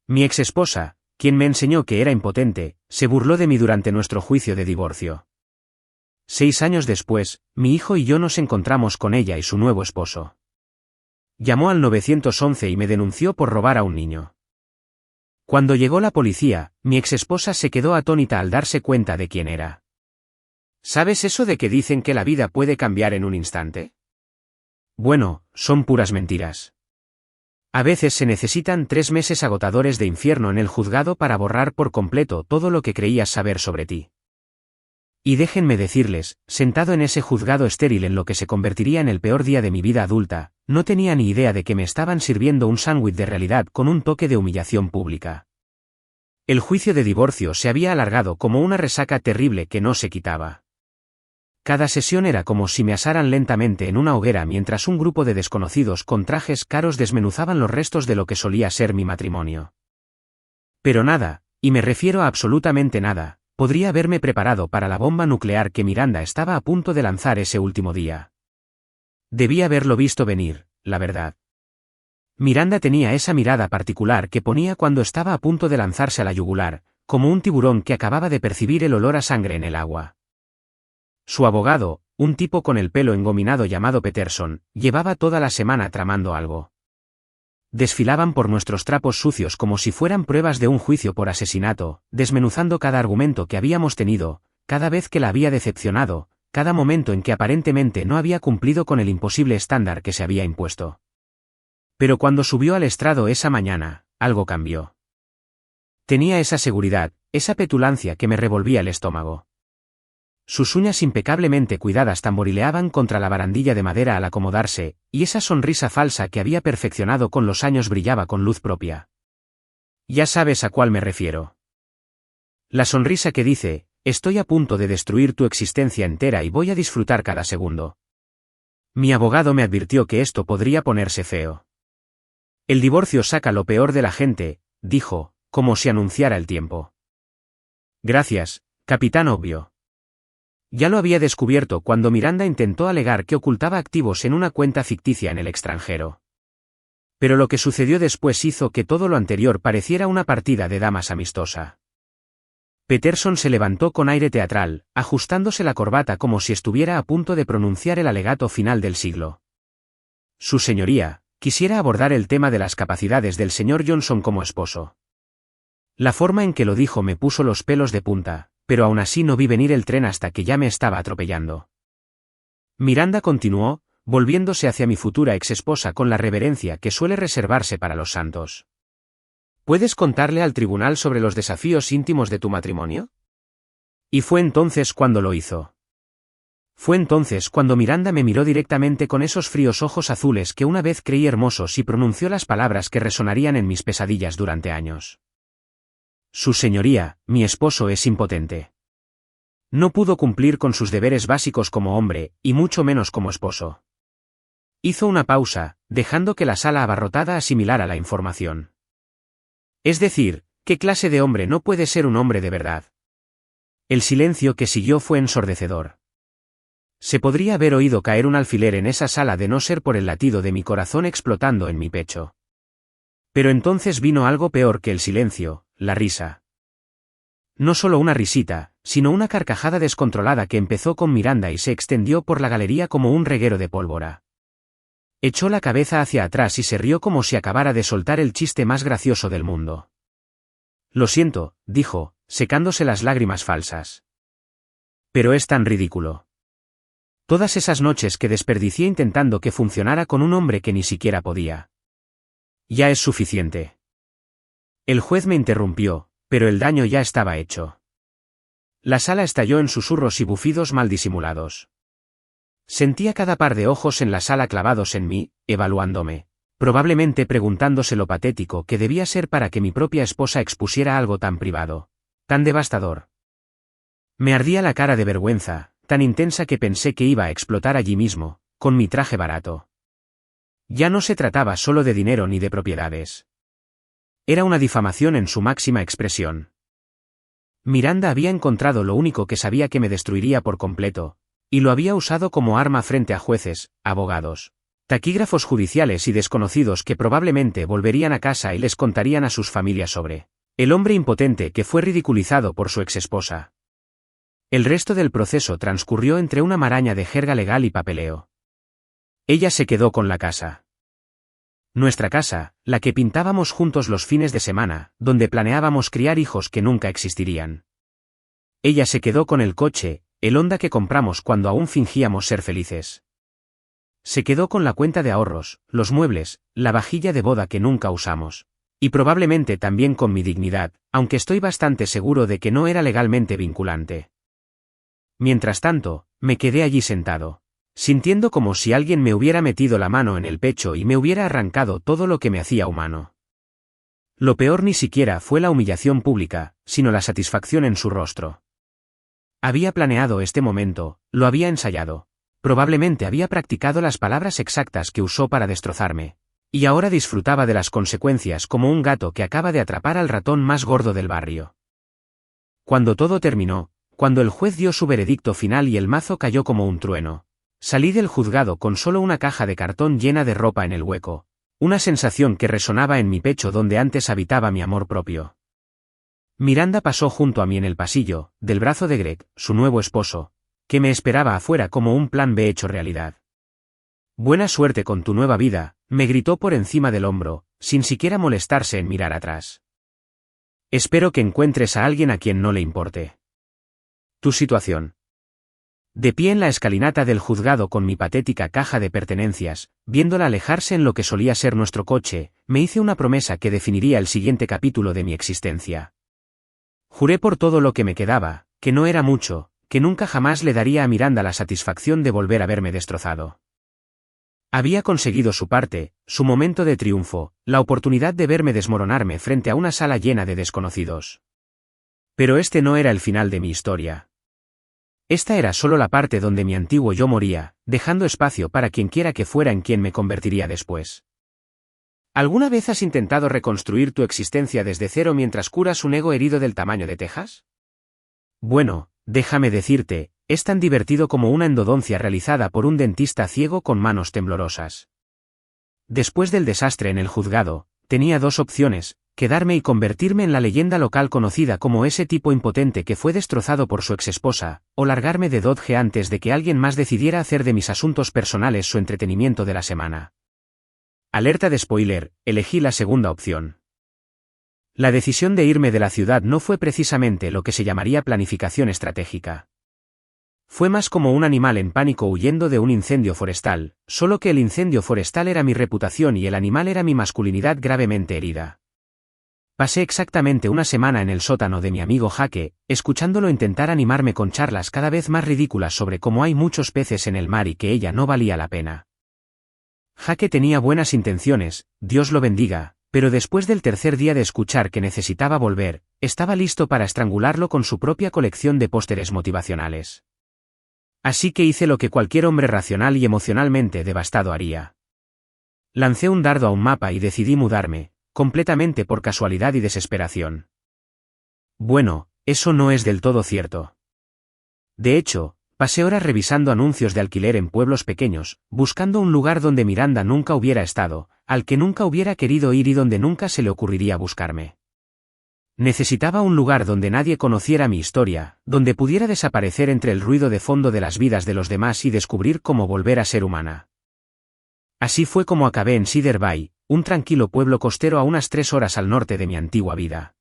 Mi exesposa, quien me enseñó que era impotente, se burló de mí durante nuestro juicio de divorcio. 6 años después, mi hijo y yo nos encontramos con ella y su nuevo esposo. Llamó al 911 y me denunció por robar a un niño. Cuando llegó la policía, mi exesposa se quedó atónita al darse cuenta de quién era. ¿Sabes eso de que dicen que la vida puede cambiar en un instante? Bueno, son puras mentiras. A veces se necesitan 3 meses agotadores de infierno en el juzgado para borrar por completo todo lo que creías saber sobre ti. Y déjenme decirles, sentado en ese juzgado estéril en lo que se convertiría en el peor día de mi vida adulta, no tenía ni idea de que me estaban sirviendo un sándwich de realidad con un toque de humillación pública. El juicio de divorcio se había alargado como una resaca terrible que no se quitaba. Cada sesión era como si me asaran lentamente en una hoguera mientras un grupo de desconocidos con trajes caros desmenuzaban los restos de lo que solía ser mi matrimonio. Pero nada, y me refiero a absolutamente nada, podría haberme preparado para la bomba nuclear que Miranda estaba a punto de lanzar ese último día. Debí haberlo visto venir, la verdad. Miranda tenía esa mirada particular que ponía cuando estaba a punto de lanzarse a la yugular, como un tiburón que acababa de percibir el olor a sangre en el agua. Su abogado, un tipo con el pelo engominado llamado Peterson, llevaba toda la semana tramando algo. Desfilaban por nuestros trapos sucios como si fueran pruebas de un juicio por asesinato, desmenuzando cada argumento que habíamos tenido, cada vez que la había decepcionado, cada momento en que aparentemente no había cumplido con el imposible estándar que se había impuesto. Pero cuando subió al estrado esa mañana, algo cambió. Tenía esa seguridad, esa petulancia que me revolvía el estómago. Sus uñas impecablemente cuidadas tamborileaban contra la barandilla de madera al acomodarse, y esa sonrisa falsa que había perfeccionado con los años brillaba con luz propia. Ya sabes a cuál me refiero. La sonrisa que dice, estoy a punto de destruir tu existencia entera y voy a disfrutar cada segundo. Mi abogado me advirtió que esto podría ponerse feo. El divorcio saca lo peor de la gente, dijo, como si anunciara el tiempo. Gracias, capitán obvio. Ya lo había descubierto cuando Miranda intentó alegar que ocultaba activos en una cuenta ficticia en el extranjero. Pero lo que sucedió después hizo que todo lo anterior pareciera una partida de damas amistosa. Peterson se levantó con aire teatral, ajustándose la corbata como si estuviera a punto de pronunciar el alegato final del siglo. Su señoría, quisiera abordar el tema de las capacidades del señor Johnson como esposo. La forma en que lo dijo me puso los pelos de punta, pero aún así no vi venir el tren hasta que ya me estaba atropellando. Miranda continuó, volviéndose hacia mi futura exesposa con la reverencia que suele reservarse para los santos. ¿Puedes contarle al tribunal sobre los desafíos íntimos de tu matrimonio? Y fue entonces cuando lo hizo. Fue entonces cuando Miranda me miró directamente con esos fríos ojos azules que una vez creí hermosos y pronunció las palabras que resonarían en mis pesadillas durante años. Su señoría, mi esposo es impotente. No pudo cumplir con sus deberes básicos como hombre, y mucho menos como esposo. Hizo una pausa, dejando que la sala abarrotada asimilara la información. Es decir, ¿qué clase de hombre no puede ser un hombre de verdad? El silencio que siguió fue ensordecedor. Se podría haber oído caer un alfiler en esa sala de no ser por el latido de mi corazón explotando en mi pecho. Pero entonces vino algo peor que el silencio, la risa. No solo una risita, sino una carcajada descontrolada que empezó con Miranda y se extendió por la galería como un reguero de pólvora. Echó la cabeza hacia atrás y se rió como si acabara de soltar el chiste más gracioso del mundo. Lo siento, dijo, secándose las lágrimas falsas. Pero es tan ridículo. Todas esas noches que desperdicié intentando que funcionara con un hombre que ni siquiera podía. Ya es suficiente. El juez me interrumpió, pero el daño ya estaba hecho. La sala estalló en susurros y bufidos mal disimulados. Sentía cada par de ojos en la sala clavados en mí, evaluándome, probablemente preguntándose lo patético que debía ser para que mi propia esposa expusiera algo tan privado, tan devastador. Me ardía la cara de vergüenza, tan intensa que pensé que iba a explotar allí mismo, con mi traje barato. Ya no se trataba solo de dinero ni de propiedades. Era una difamación en su máxima expresión. Miranda había encontrado lo único que sabía que me destruiría por completo, y lo había usado como arma frente a jueces, abogados, Taquígrafos judiciales y desconocidos que probablemente volverían a casa y les contarían a sus familias sobre el hombre impotente que fue ridiculizado por su exesposa. El resto del proceso transcurrió entre una maraña de jerga legal y papeleo. Ella se quedó con la casa. Nuestra casa, la que pintábamos juntos los fines de semana, donde planeábamos criar hijos que nunca existirían. Ella se quedó con el coche, el Honda que compramos cuando aún fingíamos ser felices. Se quedó con la cuenta de ahorros, los muebles, la vajilla de boda que nunca usamos. Y probablemente también con mi dignidad, aunque estoy bastante seguro de que no era legalmente vinculante. Mientras tanto, me quedé allí sentado, sintiendo como si alguien me hubiera metido la mano en el pecho y me hubiera arrancado todo lo que me hacía humano. Lo peor ni siquiera fue la humillación pública, sino la satisfacción en su rostro. Había planeado este momento, lo había ensayado. Probablemente había practicado las palabras exactas que usó para destrozarme, y ahora disfrutaba de las consecuencias como un gato que acaba de atrapar al ratón más gordo del barrio. Cuando todo terminó, cuando el juez dio su veredicto final y el mazo cayó como un trueno, salí del juzgado con solo una caja de cartón llena de ropa en el hueco, una sensación que resonaba en mi pecho donde antes habitaba mi amor propio. Miranda pasó junto a mí en el pasillo, del brazo de Greg, su nuevo esposo, que me esperaba afuera como un plan B hecho realidad. «Buena suerte con tu nueva vida», me gritó por encima del hombro, sin siquiera molestarse en mirar atrás. «Espero que encuentres a alguien a quien no le importe tu situación». De pie en la escalinata del juzgado con mi patética caja de pertenencias, viéndola alejarse en lo que solía ser nuestro coche, me hice una promesa que definiría el siguiente capítulo de mi existencia. Juré por todo lo que me quedaba, que no era mucho, que nunca jamás le daría a Miranda la satisfacción de volver a verme destrozado. Había conseguido su parte, su momento de triunfo, la oportunidad de verme desmoronarme frente a una sala llena de desconocidos. Pero este no era el final de mi historia. Esta era solo la parte donde mi antiguo yo moría, dejando espacio para quienquiera que fuera en quien me convertiría después. ¿Alguna vez has intentado reconstruir tu existencia desde cero mientras curas un ego herido del tamaño de Texas? Bueno, déjame decirte, es tan divertido como una endodoncia realizada por un dentista ciego con manos temblorosas. Después del desastre en el juzgado, tenía dos opciones: quedarme y convertirme en la leyenda local conocida como ese tipo impotente que fue destrozado por su exesposa, o largarme de Dodge antes de que alguien más decidiera hacer de mis asuntos personales su entretenimiento de la semana. Alerta de spoiler, elegí la segunda opción. La decisión de irme de la ciudad no fue precisamente lo que se llamaría planificación estratégica. Fue más como un animal en pánico huyendo de un incendio forestal, solo que el incendio forestal era mi reputación y el animal era mi masculinidad gravemente herida. Pasé exactamente una semana en el sótano de mi amigo Jaque, escuchándolo intentar animarme con charlas cada vez más ridículas sobre cómo hay muchos peces en el mar y que ella no valía la pena. Jaque tenía buenas intenciones, Dios lo bendiga, pero después del tercer día de escuchar que necesitaba volver, estaba listo para estrangularlo con su propia colección de pósteres motivacionales. Así que hice lo que cualquier hombre racional y emocionalmente devastado haría. Lancé un dardo a un mapa y decidí mudarme, completamente por casualidad y desesperación. Bueno, eso no es del todo cierto. De hecho, pasé horas revisando anuncios de alquiler en pueblos pequeños, buscando un lugar donde Miranda nunca hubiera estado, al que nunca hubiera querido ir y donde nunca se le ocurriría buscarme. Necesitaba un lugar donde nadie conociera mi historia, donde pudiera desaparecer entre el ruido de fondo de las vidas de los demás y descubrir cómo volver a ser humana. Así fue como acabé en Cedar Bay, un tranquilo pueblo costero a unas 3 horas al norte de mi antigua vida.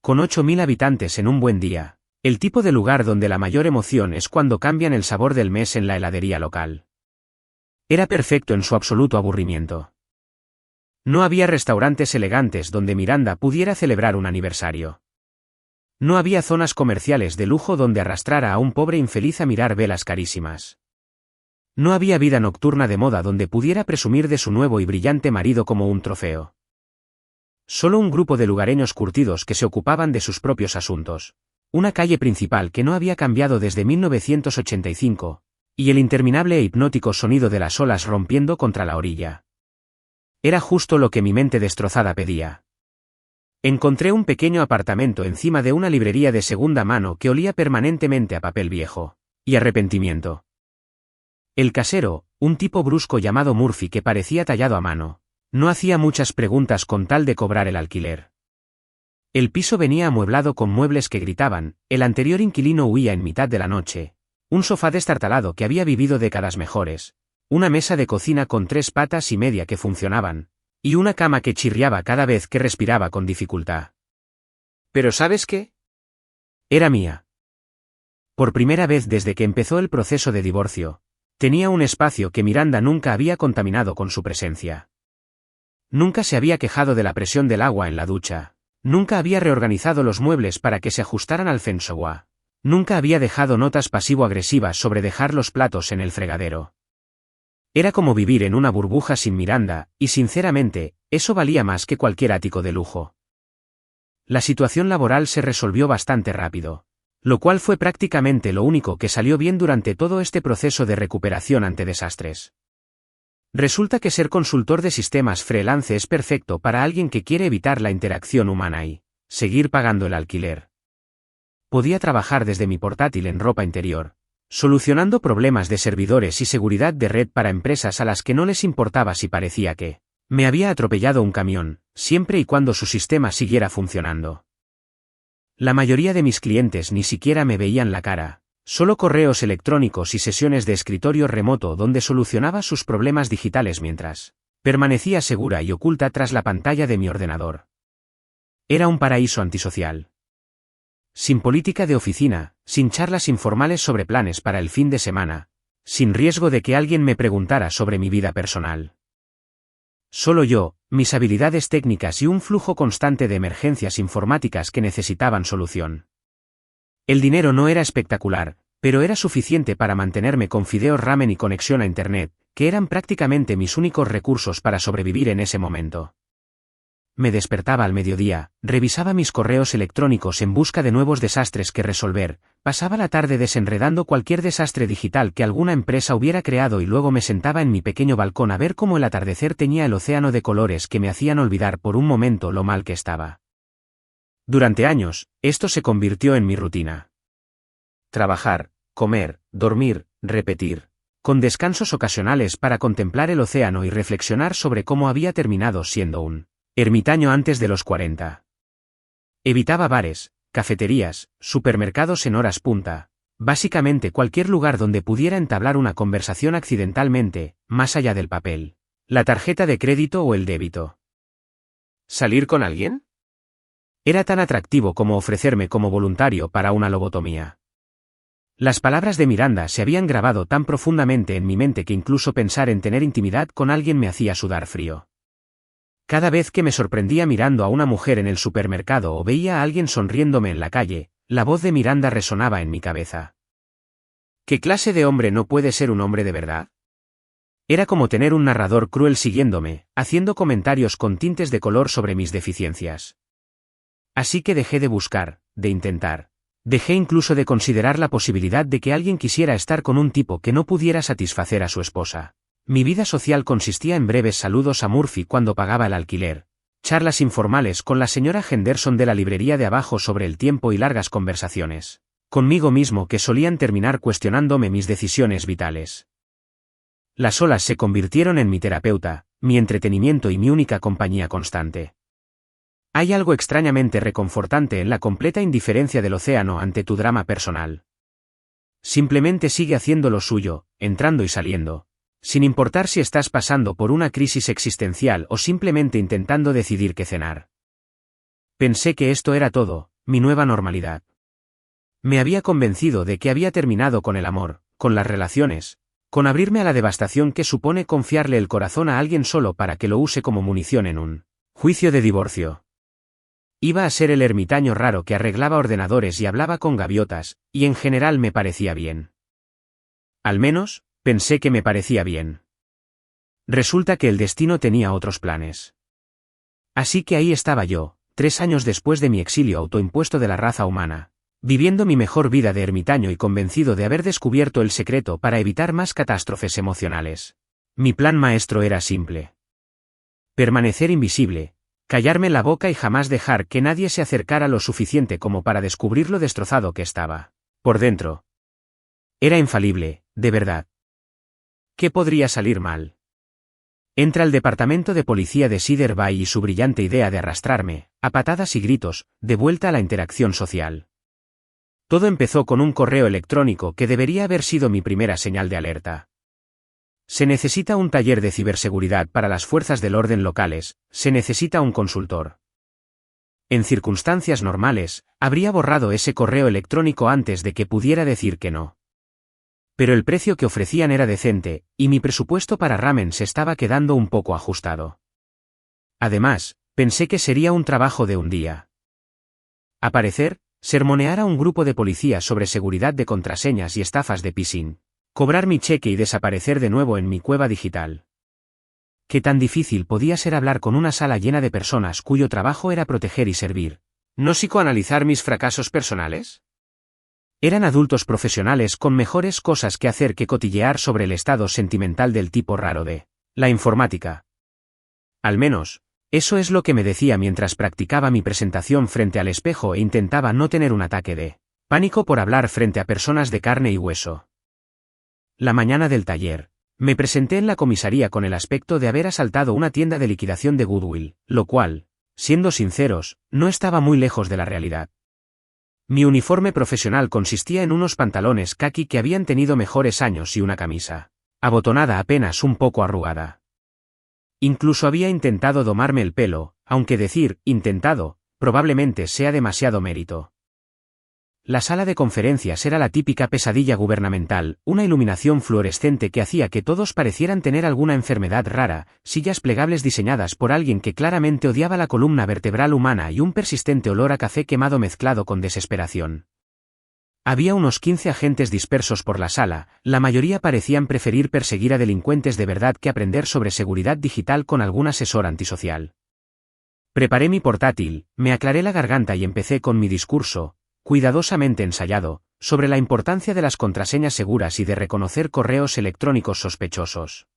Con 8.000 habitantes en un buen día, el tipo de lugar donde la mayor emoción es cuando cambian el sabor del mes en la heladería local. Era perfecto en su absoluto aburrimiento. No había restaurantes elegantes donde Miranda pudiera celebrar un aniversario. No había zonas comerciales de lujo donde arrastrara a un pobre infeliz a mirar velas carísimas. No había vida nocturna de moda donde pudiera presumir de su nuevo y brillante marido como un trofeo. Solo un grupo de lugareños curtidos que se ocupaban de sus propios asuntos, una calle principal que no había cambiado desde 1985, y el interminable e hipnótico sonido de las olas rompiendo contra la orilla. Era justo lo que mi mente destrozada pedía. Encontré un pequeño apartamento encima de una librería de segunda mano que olía permanentemente a papel viejo y arrepentimiento. El casero, un tipo brusco llamado Murphy que parecía tallado a mano. No hacía muchas preguntas con tal de cobrar el alquiler. El piso venía amueblado con muebles que gritaban, el anterior inquilino huía en mitad de la noche, un sofá destartalado que había vivido décadas mejores, una mesa de cocina con 3 patas y media que funcionaban, y una cama que chirriaba cada vez que respiraba con dificultad. ¿Pero sabes qué? Era mía. Por primera vez desde que empezó el proceso de divorcio, tenía un espacio que Miranda nunca había contaminado con su presencia. Nunca se había quejado de la presión del agua en la ducha, nunca había reorganizado los muebles para que se ajustaran al feng shui, nunca había dejado notas pasivo-agresivas sobre dejar los platos en el fregadero. Era como vivir en una burbuja sin Miranda, y sinceramente, eso valía más que cualquier ático de lujo. La situación laboral se resolvió bastante rápido, lo cual fue prácticamente lo único que salió bien durante todo este proceso de recuperación ante desastres. Resulta que ser consultor de sistemas freelance es perfecto para alguien que quiere evitar la interacción humana y seguir pagando el alquiler. Podía trabajar desde mi portátil en ropa interior, solucionando problemas de servidores y seguridad de red para empresas a las que no les importaba si parecía que me había atropellado un camión, siempre y cuando su sistema siguiera funcionando. La mayoría de mis clientes ni siquiera me veían la cara, solo correos electrónicos y sesiones de escritorio remoto donde solucionaba sus problemas digitales mientras permanecía segura y oculta tras la pantalla de mi ordenador. Era un paraíso antisocial. Sin política de oficina, sin charlas informales sobre planes para el fin de semana, sin riesgo de que alguien me preguntara sobre mi vida personal. Solo yo, mis habilidades técnicas y un flujo constante de emergencias informáticas que necesitaban solución. El dinero no era espectacular, pero era suficiente para mantenerme con fideos ramen y conexión a Internet, que eran prácticamente mis únicos recursos para sobrevivir en ese momento. Me despertaba al mediodía, revisaba mis correos electrónicos en busca de nuevos desastres que resolver, pasaba la tarde desenredando cualquier desastre digital que alguna empresa hubiera creado y luego me sentaba en mi pequeño balcón a ver cómo el atardecer teñía el océano de colores que me hacían olvidar por un momento lo mal que estaba. Durante años, esto se convirtió en mi rutina. Trabajar, comer, dormir, repetir, con descansos ocasionales para contemplar el océano y reflexionar sobre cómo había terminado siendo un ermitaño antes de los 40. Evitaba bares, cafeterías, supermercados en horas punta, básicamente cualquier lugar donde pudiera entablar una conversación accidentalmente, más allá del papel, la tarjeta de crédito o el débito. ¿Salir con alguien? Era tan atractivo como ofrecerme como voluntario para una lobotomía. Las palabras de Miranda se habían grabado tan profundamente en mi mente que incluso pensar en tener intimidad con alguien me hacía sudar frío. Cada vez que me sorprendía mirando a una mujer en el supermercado o veía a alguien sonriéndome en la calle, la voz de Miranda resonaba en mi cabeza. ¿Qué clase de hombre no puede ser un hombre de verdad? Era como tener un narrador cruel siguiéndome, haciendo comentarios con tintes de color sobre mis deficiencias. Así que dejé de buscar, de intentar. Dejé incluso de considerar la posibilidad de que alguien quisiera estar con un tipo que no pudiera satisfacer a su esposa. Mi vida social consistía en breves saludos a Murphy cuando pagaba el alquiler, charlas informales con la señora Henderson de la librería de abajo sobre el tiempo y largas conversaciones conmigo mismo que solían terminar cuestionándome mis decisiones vitales. Las olas se convirtieron en mi terapeuta, mi entretenimiento y mi única compañía constante. Hay algo extrañamente reconfortante en la completa indiferencia del océano ante tu drama personal. Simplemente sigue haciendo lo suyo, entrando y saliendo, sin importar si estás pasando por una crisis existencial o simplemente intentando decidir qué cenar. Pensé que esto era todo, mi nueva normalidad. Me había convencido de que había terminado con el amor, con las relaciones, con abrirme a la devastación que supone confiarle el corazón a alguien solo para que lo use como munición en un juicio de divorcio. Iba a ser el ermitaño raro que arreglaba ordenadores y hablaba con gaviotas, y en general me parecía bien. Al menos, pensé que me parecía bien. Resulta que el destino tenía otros planes. Así que ahí estaba yo, 3 años después de mi exilio autoimpuesto de la raza humana, viviendo mi mejor vida de ermitaño y convencido de haber descubierto el secreto para evitar más catástrofes emocionales. Mi plan maestro era simple. Permanecer invisible, callarme la boca y jamás dejar que nadie se acercara lo suficiente como para descubrir lo destrozado que estaba por dentro. Era infalible, de verdad. ¿Qué podría salir mal? Entra al departamento de policía de Cedar Bay y su brillante idea de arrastrarme, a patadas y gritos, de vuelta a la interacción social. Todo empezó con un correo electrónico que debería haber sido mi primera señal de alerta. Se necesita un taller de ciberseguridad para las fuerzas del orden locales, se necesita un consultor. En circunstancias normales, habría borrado ese correo electrónico antes de que pudiera decir que no. Pero el precio que ofrecían era decente, y mi presupuesto para ramen se estaba quedando un poco ajustado. Además, pensé que sería un trabajo de un día. Aparecer, sermonear a un grupo de policías sobre seguridad de contraseñas y estafas de phishing, cobrar mi cheque y desaparecer de nuevo en mi cueva digital. ¿Qué tan difícil podía ser hablar con una sala llena de personas cuyo trabajo era proteger y servir? ¿No psicoanalizar mis fracasos personales? Eran adultos profesionales con mejores cosas que hacer que cotillear sobre el estado sentimental del tipo raro de la informática. Al menos, eso es lo que me decía mientras practicaba mi presentación frente al espejo e intentaba no tener un ataque de pánico por hablar frente a personas de carne y hueso. La mañana del taller, me presenté en la comisaría con el aspecto de haber asaltado una tienda de liquidación de Goodwill, lo cual, siendo sinceros, no estaba muy lejos de la realidad. Mi uniforme profesional consistía en unos pantalones caqui que habían tenido mejores años y una camisa abotonada apenas un poco arrugada. Incluso había intentado domarme el pelo, aunque decir intentado, probablemente sea demasiado mérito. La sala de conferencias era la típica pesadilla gubernamental, una iluminación fluorescente que hacía que todos parecieran tener alguna enfermedad rara, sillas plegables diseñadas por alguien que claramente odiaba la columna vertebral humana y un persistente olor a café quemado mezclado con desesperación. Había unos 15 agentes dispersos por la sala, la mayoría parecían preferir perseguir a delincuentes de verdad que aprender sobre seguridad digital con algún asesor antisocial. Preparé mi portátil, me aclaré la garganta y empecé con mi discurso, cuidadosamente ensayado, sobre la importancia de las contraseñas seguras y de reconocer correos electrónicos sospechosos.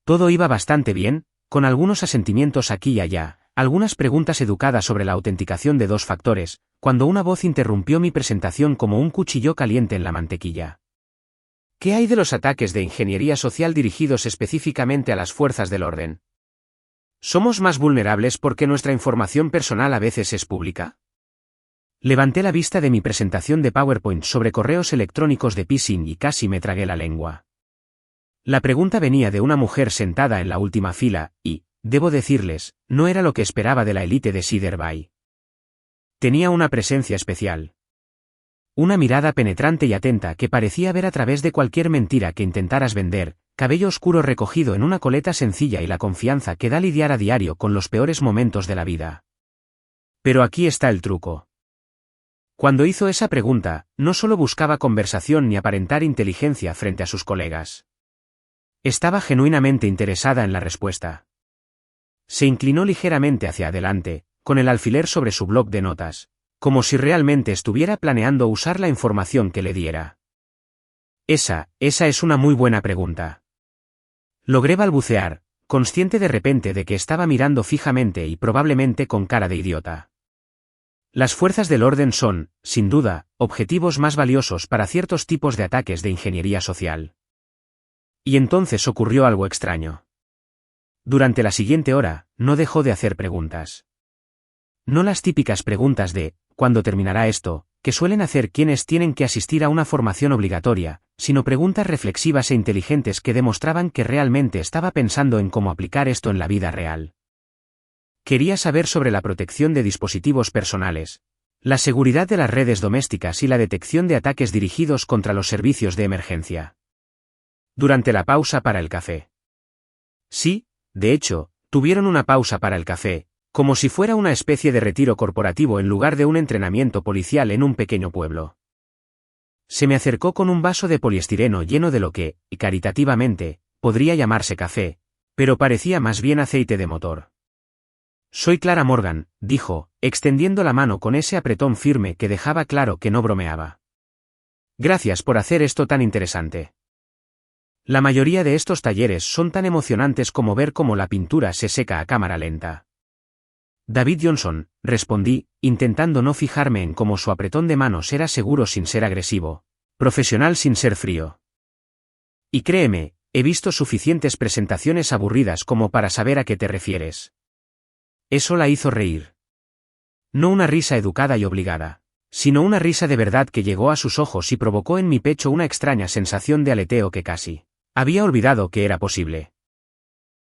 Todo iba bastante bien, con algunos asentimientos aquí y allá, algunas preguntas educadas sobre la autenticación de 2 factores, cuando una voz interrumpió mi presentación como un cuchillo caliente en la mantequilla. ¿Qué hay de los ataques de ingeniería social dirigidos específicamente a las fuerzas del orden? ¿Somos más vulnerables porque nuestra información personal a veces es pública? Levanté la vista de mi presentación de PowerPoint sobre correos electrónicos de phishing y casi me tragué la lengua. La pregunta venía de una mujer sentada en la última fila, y, debo decirles, no era lo que esperaba de la élite de Cedar Bay. Tenía una presencia especial. Una mirada penetrante y atenta que parecía ver a través de cualquier mentira que intentaras vender, cabello oscuro recogido en una coleta sencilla y la confianza que da lidiar a diario con los peores momentos de la vida. Pero aquí está el truco. Cuando hizo esa pregunta, no solo buscaba conversación ni aparentar inteligencia frente a sus colegas. Estaba genuinamente interesada en la respuesta. Se inclinó ligeramente hacia adelante, con el alfiler sobre su bloc de notas, como si realmente estuviera planeando usar la información que le diera. Esa es una muy buena pregunta. Logré balbucear, consciente de repente de que estaba mirando fijamente y probablemente con cara de idiota. Las fuerzas del orden son, sin duda, objetivos más valiosos para ciertos tipos de ataques de ingeniería social. Y entonces ocurrió algo extraño. Durante la siguiente hora, no dejó de hacer preguntas. No las típicas preguntas de, ¿cuándo terminará esto?, que suelen hacer quienes tienen que asistir a una formación obligatoria, sino preguntas reflexivas e inteligentes que demostraban que realmente estaba pensando en cómo aplicar esto en la vida real. Quería saber sobre la protección de dispositivos personales, la seguridad de las redes domésticas y la detección de ataques dirigidos contra los servicios de emergencia. Durante la pausa para el café. Sí, de hecho, tuvieron una pausa para el café, como si fuera una especie de retiro corporativo en lugar de un entrenamiento policial en un pequeño pueblo. Se me acercó con un vaso de poliestireno lleno de lo que, caritativamente, podría llamarse café, pero parecía más bien aceite de motor. Soy Clara Morgan, dijo, extendiendo la mano con ese apretón firme que dejaba claro que no bromeaba. Gracias por hacer esto tan interesante. La mayoría de estos talleres son tan emocionantes como ver cómo la pintura se seca a cámara lenta. David Johnson, respondí, intentando no fijarme en cómo su apretón de manos era seguro sin ser agresivo, profesional sin ser frío. Y créeme, He visto suficientes presentaciones aburridas como para saber a qué te refieres. Eso la hizo reír. No una risa educada y obligada, sino una risa de verdad que llegó a sus ojos y provocó en mi pecho una extraña sensación de aleteo que casi había olvidado que era posible.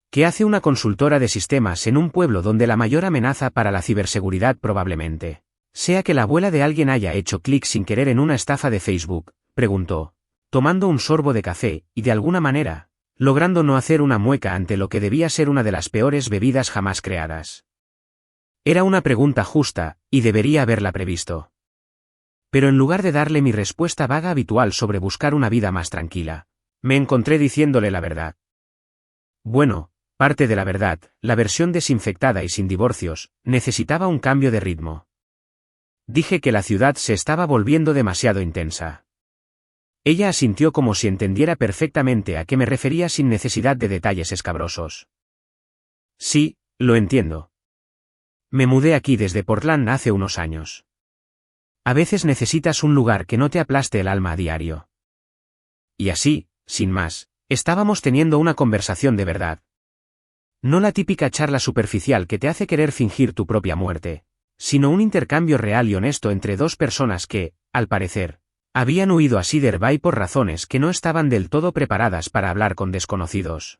¿Qué hace una consultora de sistemas en un pueblo donde la mayor amenaza para la ciberseguridad probablemente sea que la abuela de alguien haya hecho clic sin querer en una estafa de Facebook? Preguntó, tomando un sorbo de café, y de alguna manera, logrando no hacer una mueca ante lo que debía ser una de las peores bebidas jamás creadas. Era una pregunta justa, y debería haberla previsto. Pero en lugar de darle mi respuesta vaga habitual sobre buscar una vida más tranquila, me encontré diciéndole la verdad. Bueno, parte de la verdad, la versión desinfectada y sin divorcios, necesitaba un cambio de ritmo. Dije que la ciudad se estaba volviendo demasiado intensa. Ella asintió como si entendiera perfectamente a qué me refería sin necesidad de detalles escabrosos. Sí, lo entiendo. Me mudé aquí desde Portland hace unos años. A veces necesitas un lugar que no te aplaste el alma a diario. Y así, sin más, estábamos teniendo una conversación de verdad. No la típica charla superficial que te hace querer fingir tu propia muerte, sino un intercambio real y honesto entre dos personas que, al parecer, habían huido a Cedar Bay por razones que no estaban del todo preparadas para hablar con desconocidos.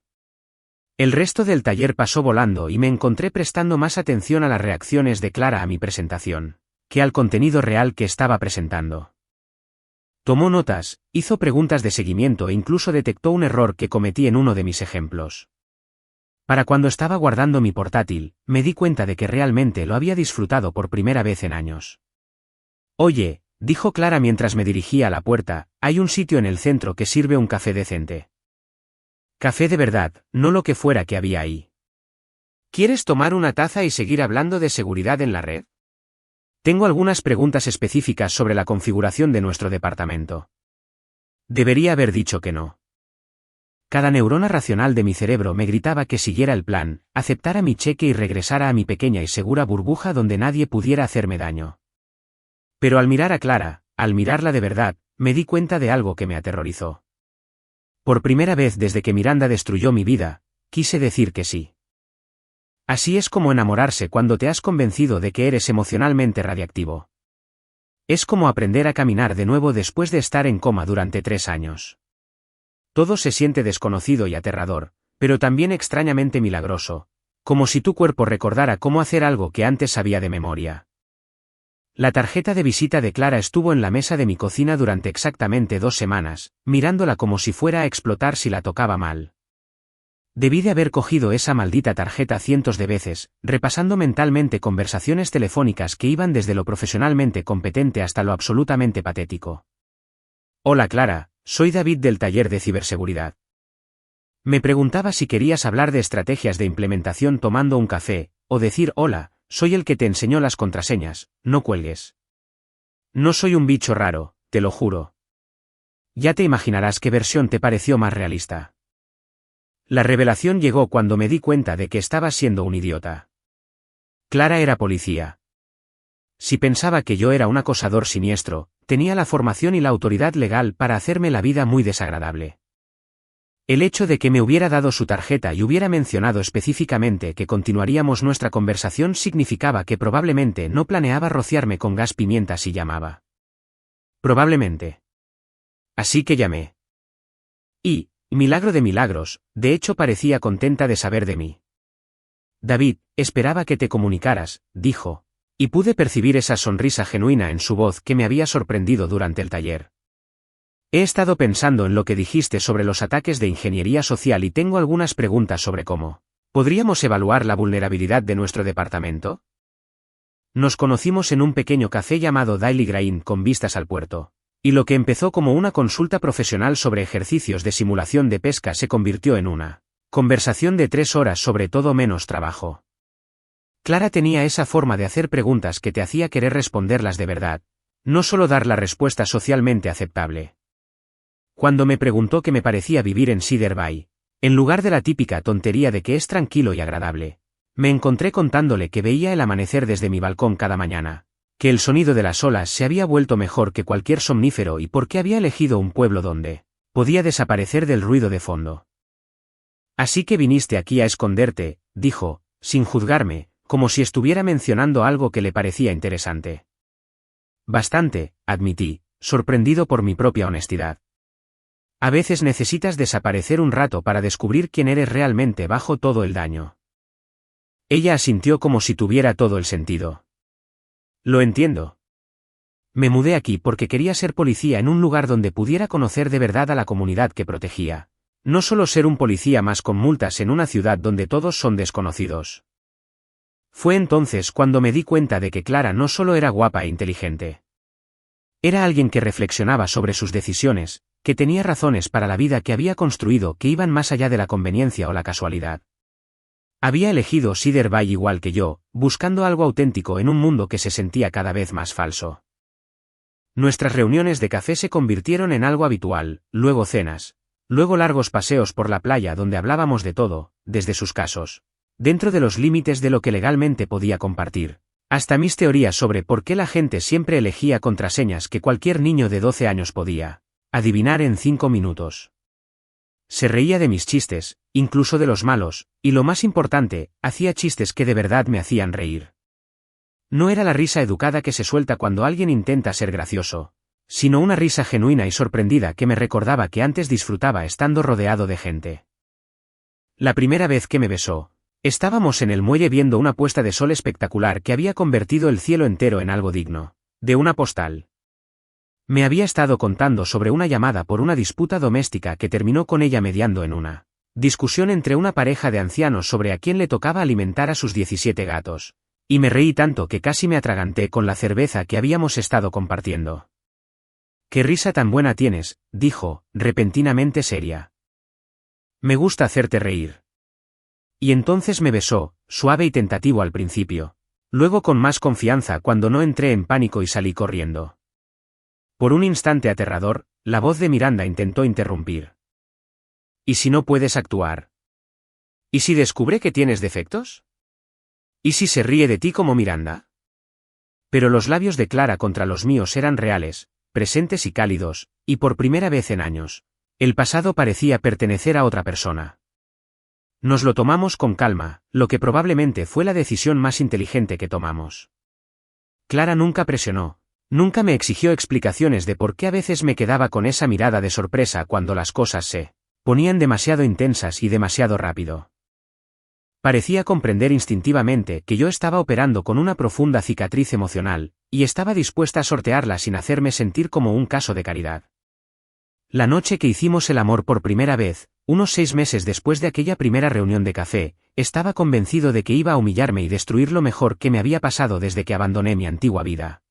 El resto del taller pasó volando y me encontré prestando más atención a las reacciones de Clara a mi presentación, que al contenido real que estaba presentando. Tomó notas, hizo preguntas de seguimiento e incluso detectó un error que cometí en uno de mis ejemplos. Para cuando estaba guardando mi portátil, me di cuenta de que realmente lo había disfrutado por primera vez en años. Oye, dijo Clara mientras me dirigía a la puerta, hay un sitio en el centro que sirve un café decente. Café de verdad, no lo que fuera que había ahí. ¿Quieres tomar una taza y seguir hablando de seguridad en la red? Tengo algunas preguntas específicas sobre la configuración de nuestro departamento. Debería haber dicho que no. Cada neurona racional de mi cerebro me gritaba que siguiera el plan, aceptara mi cheque y regresara a mi pequeña y segura burbuja donde nadie pudiera hacerme daño. Pero al mirar a Clara, al mirarla de verdad, me di cuenta de algo que me aterrorizó. Por primera vez desde que Miranda destruyó mi vida, quise decir que sí. Así es como enamorarse cuando te has convencido de que eres emocionalmente radiactivo. Es como aprender a caminar de nuevo después de estar en coma durante 3 años. Todo se siente desconocido y aterrador, pero también extrañamente milagroso, como si tu cuerpo recordara cómo hacer algo que antes sabía de memoria. La tarjeta de visita de Clara estuvo en la mesa de mi cocina durante exactamente 2 semanas, mirándola como si fuera a explotar si la tocaba mal. Debí de haber cogido esa maldita tarjeta cientos de veces, repasando mentalmente conversaciones telefónicas que iban desde lo profesionalmente competente hasta lo absolutamente patético. Hola Clara, soy David del taller de ciberseguridad. Me preguntaba si querías hablar de estrategias de implementación tomando un café, o decir hola, soy el que te enseñó las contraseñas, no cuelgues. No soy un bicho raro, te lo juro. Ya te imaginarás qué versión te pareció más realista. La revelación llegó cuando me di cuenta de que estaba siendo un idiota. Clara era policía. Si pensaba que yo era un acosador siniestro, tenía la formación y la autoridad legal para hacerme la vida muy desagradable. El hecho de que me hubiera dado su tarjeta y hubiera mencionado específicamente que continuaríamos nuestra conversación significaba que probablemente no planeaba rociarme con gas pimienta si llamaba. Probablemente. Así que llamé. Y, milagro de milagros, de hecho parecía contenta de saber de mí. David, esperaba que te comunicaras, dijo, y pude percibir esa sonrisa genuina en su voz que me había sorprendido durante el taller. He estado pensando en lo que dijiste sobre los ataques de ingeniería social y tengo algunas preguntas sobre cómo ¿podríamos evaluar la vulnerabilidad de nuestro departamento? Nos conocimos en un pequeño café llamado Daily Grind con vistas al puerto, y lo que empezó como una consulta profesional sobre ejercicios de simulación de pesca se convirtió en una conversación de 3 horas sobre todo menos trabajo. Clara tenía esa forma de hacer preguntas que te hacía querer responderlas de verdad, no solo dar la respuesta socialmente aceptable. Cuando me preguntó qué me parecía vivir en Cedar Bay, en lugar de la típica tontería de que es tranquilo y agradable, me encontré contándole que veía el amanecer desde mi balcón cada mañana, que el sonido de las olas se había vuelto mejor que cualquier somnífero y por qué había elegido un pueblo donde podía desaparecer del ruido de fondo. Así que viniste aquí a esconderte, dijo, sin juzgarme, como si estuviera mencionando algo que le parecía interesante. Bastante, admití, sorprendido por mi propia honestidad. A veces necesitas desaparecer un rato para descubrir quién eres realmente bajo todo el daño. Ella asintió como si tuviera todo el sentido. Lo entiendo. Me mudé aquí porque quería ser policía en un lugar donde pudiera conocer de verdad a la comunidad que protegía. No solo ser un policía más con multas en una ciudad donde todos son desconocidos. Fue entonces cuando me di cuenta de que Clara no solo era guapa e inteligente. Era alguien que reflexionaba sobre sus decisiones, que tenía razones para la vida que había construido que iban más allá de la conveniencia o la casualidad. Había elegido Cedar Bay igual que yo, buscando algo auténtico en un mundo que se sentía cada vez más falso. Nuestras reuniones de café se convirtieron en algo habitual, luego cenas, luego largos paseos por la playa donde hablábamos de todo, desde sus casos, dentro de los límites de lo que legalmente podía compartir, hasta mis teorías sobre por qué la gente siempre elegía contraseñas que cualquier niño de 12 años podía adivinar en 5 minutos. Se reía de mis chistes, incluso de los malos, y lo más importante, hacía chistes que de verdad me hacían reír. No era la risa educada que se suelta cuando alguien intenta ser gracioso, sino una risa genuina y sorprendida que me recordaba que antes disfrutaba estando rodeado de gente. La primera vez que me besó, estábamos en el muelle viendo una puesta de sol espectacular que había convertido el cielo entero en algo digno de una postal. Me había estado contando sobre una llamada por una disputa doméstica que terminó con ella mediando en una discusión entre una pareja de ancianos sobre a quién le tocaba alimentar a sus 17 gatos, y me reí tanto que casi me atraganté con la cerveza que habíamos estado compartiendo. «Qué risa tan buena tienes», dijo, repentinamente seria. «Me gusta hacerte reír». Y entonces me besó, suave y tentativo al principio, luego con más confianza cuando no entré en pánico y salí corriendo. Por un instante aterrador, la voz de Miranda intentó interrumpir. ¿Y si no puedes actuar? ¿Y si descubre que tienes defectos? ¿Y si se ríe de ti como Miranda? Pero los labios de Clara contra los míos eran reales, presentes y cálidos, y por primera vez en años, el pasado parecía pertenecer a otra persona. Nos lo tomamos con calma, lo que probablemente fue la decisión más inteligente que tomamos. Clara nunca presionó. Nunca me exigió explicaciones de por qué a veces me quedaba con esa mirada de sorpresa cuando las cosas se ponían demasiado intensas y demasiado rápido. Parecía comprender instintivamente que yo estaba operando con una profunda cicatriz emocional, y estaba dispuesta a sortearla sin hacerme sentir como un caso de caridad. La noche que hicimos el amor por primera vez, unos 6 meses después de aquella primera reunión de café, estaba convencido de que iba a humillarme y destruir lo mejor que me había pasado desde que abandoné mi antigua vida.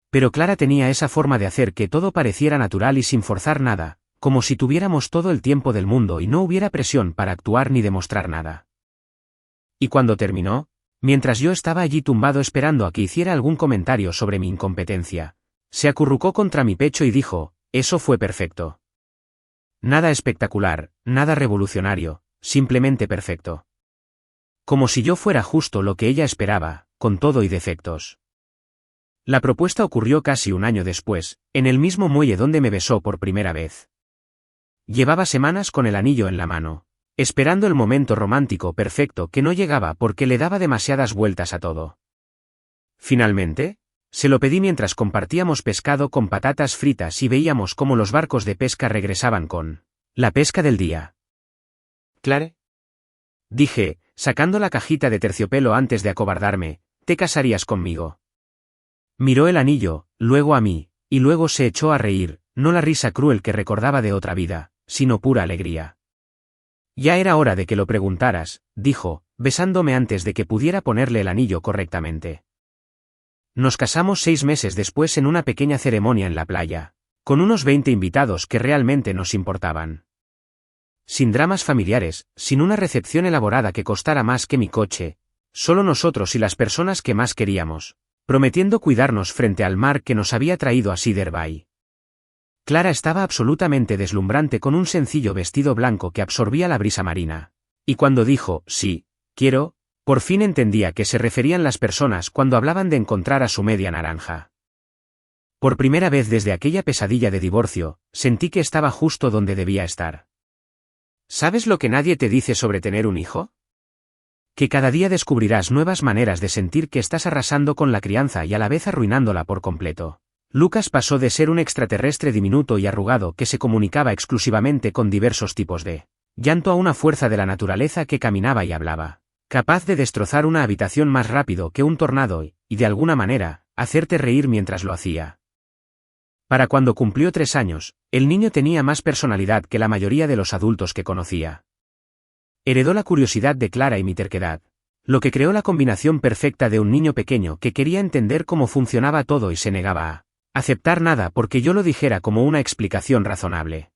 Pero Clara tenía esa forma de hacer que todo pareciera natural y sin forzar nada, como si tuviéramos todo el tiempo del mundo y no hubiera presión para actuar ni demostrar nada. Y cuando terminó, mientras yo estaba allí tumbado esperando a que hiciera algún comentario sobre mi incompetencia, se acurrucó contra mi pecho y dijo, «Eso fue perfecto. Nada espectacular, nada revolucionario, simplemente perfecto». Como si yo fuera justo lo que ella esperaba, con todo y defectos. La propuesta ocurrió casi un año después, en el mismo muelle donde me besó por primera vez. Llevaba semanas con el anillo en la mano, esperando el momento romántico perfecto que no llegaba porque le daba demasiadas vueltas a todo. Finalmente, se lo pedí mientras compartíamos pescado con patatas fritas y veíamos cómo los barcos de pesca regresaban con la pesca del día. «Clare», dije, sacando la cajita de terciopelo antes de acobardarme, «¿te casarías conmigo?» Miró el anillo, luego a mí, y luego se echó a reír, no la risa cruel que recordaba de otra vida, sino pura alegría. «Ya era hora de que lo preguntaras», dijo, besándome antes de que pudiera ponerle el anillo correctamente. Nos casamos 6 meses después en una pequeña ceremonia en la playa, con unos 20 invitados que realmente nos importaban. Sin dramas familiares, sin una recepción elaborada que costara más que mi coche, solo nosotros y las personas que más queríamos, prometiendo cuidarnos frente al mar que nos había traído a Cedar Bay. Clara estaba absolutamente deslumbrante con un sencillo vestido blanco que absorbía la brisa marina, y cuando dijo, «sí, quiero», por fin entendía que se referían las personas cuando hablaban de encontrar a su media naranja. Por primera vez desde aquella pesadilla de divorcio, sentí que estaba justo donde debía estar. ¿Sabes lo que nadie te dice sobre tener un hijo? Que cada día descubrirás nuevas maneras de sentir que estás arrasando con la crianza y a la vez arruinándola por completo. Lucas pasó de ser un extraterrestre diminuto y arrugado que se comunicaba exclusivamente con diversos tipos de llanto a una fuerza de la naturaleza que caminaba y hablaba, capaz de destrozar una habitación más rápido que un tornado y, de alguna manera, hacerte reír mientras lo hacía. Para cuando cumplió 3 años, el niño tenía más personalidad que la mayoría de los adultos que conocía. Heredó la curiosidad de Clara y mi terquedad, lo que creó la combinación perfecta de un niño pequeño que quería entender cómo funcionaba todo y se negaba a aceptar nada porque yo lo dijera como una explicación razonable.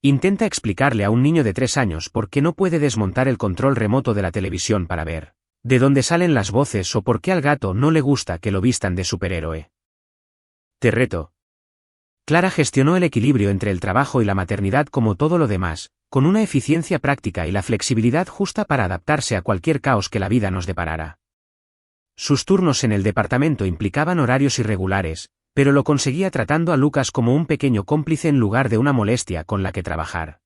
Intenta explicarle a un niño de 3 años por qué no puede desmontar el control remoto de la televisión para ver de dónde salen las voces o por qué al gato no le gusta que lo vistan de superhéroe. Te reto. Clara gestionó el equilibrio entre el trabajo y la maternidad como todo lo demás, con una eficiencia práctica y la flexibilidad justa para adaptarse a cualquier caos que la vida nos deparara. Sus turnos en el departamento implicaban horarios irregulares, pero lo conseguía tratando a Lucas como un pequeño cómplice en lugar de una molestia con la que trabajar.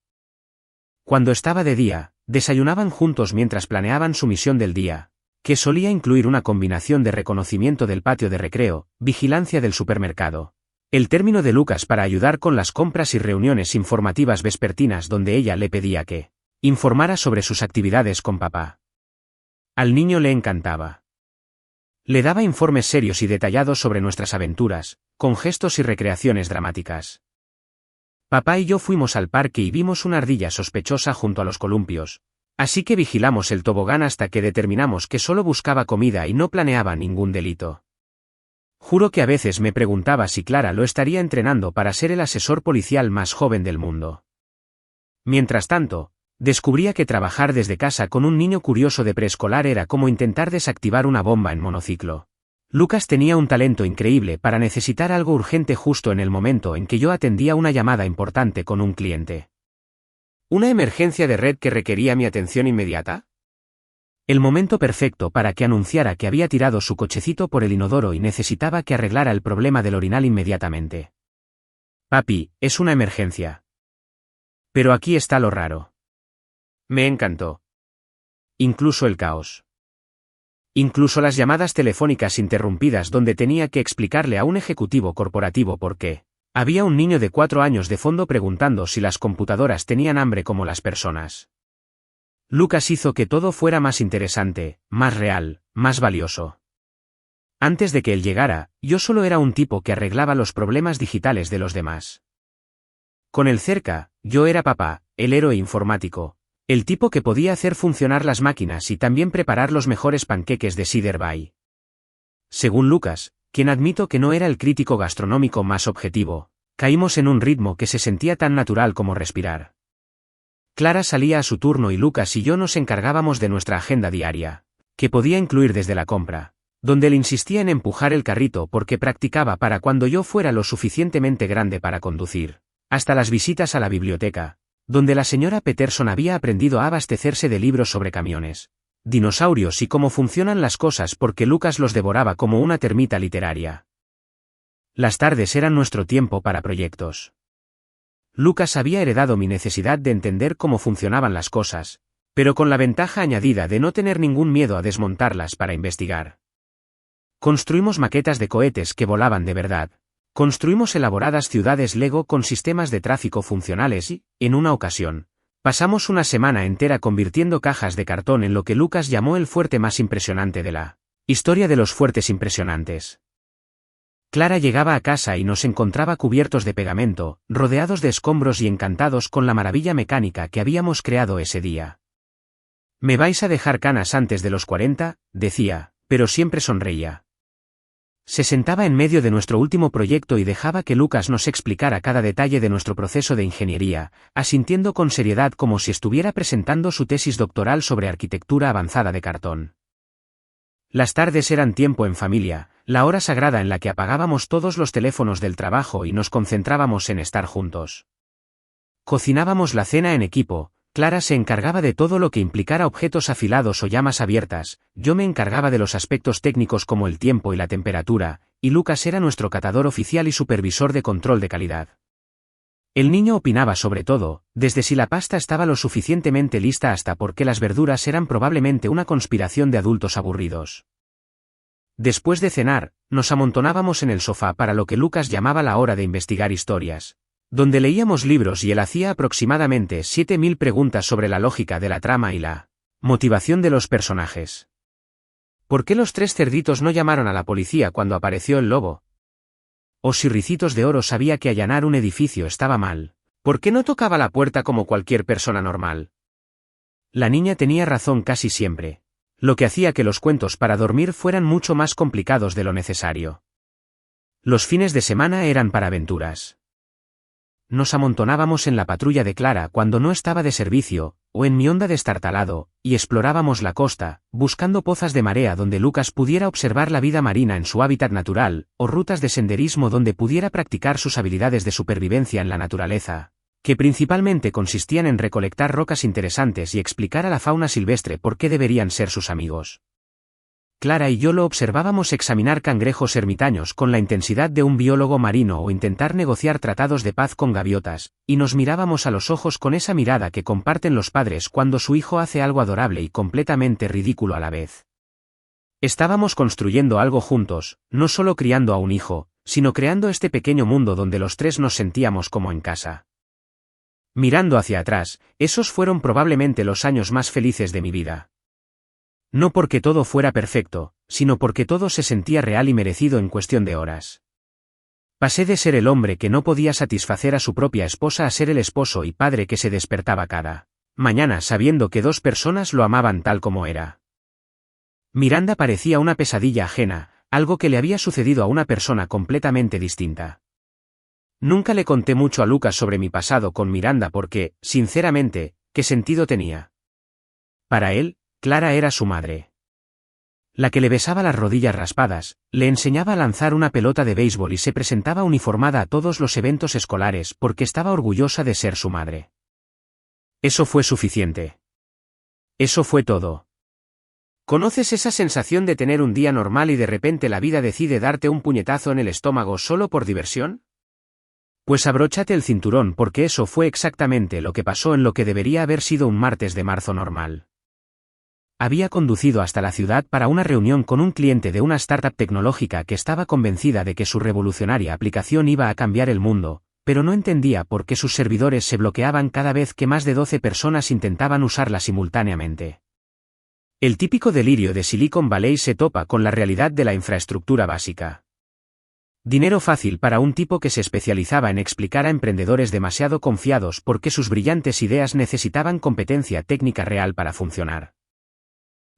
Cuando estaba de día, desayunaban juntos mientras planeaban su misión del día, que solía incluir una combinación de reconocimiento del patio de recreo, vigilancia del supermercado, el término de Lucas para ayudar con las compras y reuniones informativas vespertinas donde ella le pedía que informara sobre sus actividades con papá. Al niño le encantaba. Le daba informes serios y detallados sobre nuestras aventuras, con gestos y recreaciones dramáticas. Papá y yo fuimos al parque y vimos una ardilla sospechosa junto a los columpios, así que vigilamos el tobogán hasta que determinamos que solo buscaba comida y no planeaba ningún delito. Juro que a veces me preguntaba si Clara lo estaría entrenando para ser el asesor policial más joven del mundo. Mientras tanto, descubría que trabajar desde casa con un niño curioso de preescolar era como intentar desactivar una bomba en monociclo. Lucas tenía un talento increíble para necesitar algo urgente justo en el momento en que yo atendía una llamada importante con un cliente. ¿Una emergencia de red que requería mi atención inmediata? El momento perfecto para que anunciara que había tirado su cochecito por el inodoro y necesitaba que arreglara el problema del orinal inmediatamente. Papi, es una emergencia. Pero aquí está lo raro. Me encantó. Incluso el caos. Incluso las llamadas telefónicas interrumpidas donde tenía que explicarle a un ejecutivo corporativo por qué había un niño de 4 años de fondo preguntando si las computadoras tenían hambre como las personas. Lucas hizo que todo fuera más interesante, más real, más valioso. Antes de que él llegara, yo solo era un tipo que arreglaba los problemas digitales de los demás. Con él cerca, yo era papá, el héroe informático, el tipo que podía hacer funcionar las máquinas y también preparar los mejores panqueques de Cedar Bay. Según Lucas, quien admito que no era el crítico gastronómico más objetivo, caímos en un ritmo que se sentía tan natural como respirar. Clara salía a su turno y Lucas y yo nos encargábamos de nuestra agenda diaria, que podía incluir desde la compra, donde él insistía en empujar el carrito porque practicaba para cuando yo fuera lo suficientemente grande para conducir, hasta las visitas a la biblioteca, donde la señora Peterson había aprendido a abastecerse de libros sobre camiones, dinosaurios y cómo funcionan las cosas porque Lucas los devoraba como una termita literaria. Las tardes eran nuestro tiempo para proyectos. Lucas había heredado mi necesidad de entender cómo funcionaban las cosas, pero con la ventaja añadida de no tener ningún miedo a desmontarlas para investigar. Construimos maquetas de cohetes que volaban de verdad. Construimos elaboradas ciudades Lego con sistemas de tráfico funcionales y, en una ocasión, pasamos una semana entera convirtiendo cajas de cartón en lo que Lucas llamó el fuerte más impresionante de la historia de los fuertes impresionantes. Clara llegaba a casa y nos encontraba cubiertos de pegamento, rodeados de escombros y encantados con la maravilla mecánica que habíamos creado ese día. «¿Me vais a dejar canas antes de los 40?» decía, pero siempre sonreía. Se sentaba en medio de nuestro último proyecto y dejaba que Lucas nos explicara cada detalle de nuestro proceso de ingeniería, asintiendo con seriedad como si estuviera presentando su tesis doctoral sobre arquitectura avanzada de cartón. Las tardes eran tiempo en familia, la hora sagrada en la que apagábamos todos los teléfonos del trabajo y nos concentrábamos en estar juntos. Cocinábamos la cena en equipo, Clara se encargaba de todo lo que implicara objetos afilados o llamas abiertas, yo me encargaba de los aspectos técnicos como el tiempo y la temperatura, y Lucas era nuestro catador oficial y supervisor de control de calidad. El niño opinaba sobre todo, desde si la pasta estaba lo suficientemente lista hasta por qué las verduras eran probablemente una conspiración de adultos aburridos. Después de cenar, nos amontonábamos en el sofá para lo que Lucas llamaba la hora de investigar historias, donde leíamos libros y él hacía aproximadamente 7000 preguntas sobre la lógica de la trama y la motivación de los personajes. ¿Por qué los 3 cerditos no llamaron a la policía cuando apareció el lobo? O si Ricitos de Oro sabía que allanar un edificio estaba mal, ¿por qué no tocaba la puerta como cualquier persona normal? La niña tenía razón casi siempre, lo que hacía que los cuentos para dormir fueran mucho más complicados de lo necesario. Los fines de semana eran para aventuras. Nos amontonábamos en la patrulla de Clara cuando no estaba de servicio, o en mi Honda destartalado, y explorábamos la costa, buscando pozas de marea donde Lucas pudiera observar la vida marina en su hábitat natural, o rutas de senderismo donde pudiera practicar sus habilidades de supervivencia en la naturaleza, que principalmente consistían en recolectar rocas interesantes y explicar a la fauna silvestre por qué deberían ser sus amigos. Clara y yo lo observábamos examinar cangrejos ermitaños con la intensidad de un biólogo marino o intentar negociar tratados de paz con gaviotas, y nos mirábamos a los ojos con esa mirada que comparten los padres cuando su hijo hace algo adorable y completamente ridículo a la vez. Estábamos construyendo algo juntos, no solo criando a un hijo, sino creando este pequeño mundo donde los 3 nos sentíamos como en casa. Mirando hacia atrás, esos fueron probablemente los años más felices de mi vida. No porque todo fuera perfecto, sino porque todo se sentía real y merecido en cuestión de horas. Pasé de ser el hombre que no podía satisfacer a su propia esposa a ser el esposo y padre que se despertaba cada mañana sabiendo que 2 personas lo amaban tal como era. Miranda parecía una pesadilla ajena, algo que le había sucedido a una persona completamente distinta. Nunca le conté mucho a Lucas sobre mi pasado con Miranda porque, sinceramente, ¿qué sentido tenía? Para él, Clara era su madre. La que le besaba las rodillas raspadas, le enseñaba a lanzar una pelota de béisbol y se presentaba uniformada a todos los eventos escolares porque estaba orgullosa de ser su madre. Eso fue suficiente. Eso fue todo. ¿Conoces esa sensación de tener un día normal y de repente la vida decide darte un puñetazo en el estómago solo por diversión? Pues abróchate el cinturón porque eso fue exactamente lo que pasó en lo que debería haber sido un martes de marzo normal. Había conducido hasta la ciudad para una reunión con un cliente de una startup tecnológica que estaba convencida de que su revolucionaria aplicación iba a cambiar el mundo, pero no entendía por qué sus servidores se bloqueaban cada vez que más de 12 personas intentaban usarla simultáneamente. El típico delirio de Silicon Valley se topa con la realidad de la infraestructura básica. Dinero fácil para un tipo que se especializaba en explicar a emprendedores demasiado confiados por qué sus brillantes ideas necesitaban competencia técnica real para funcionar.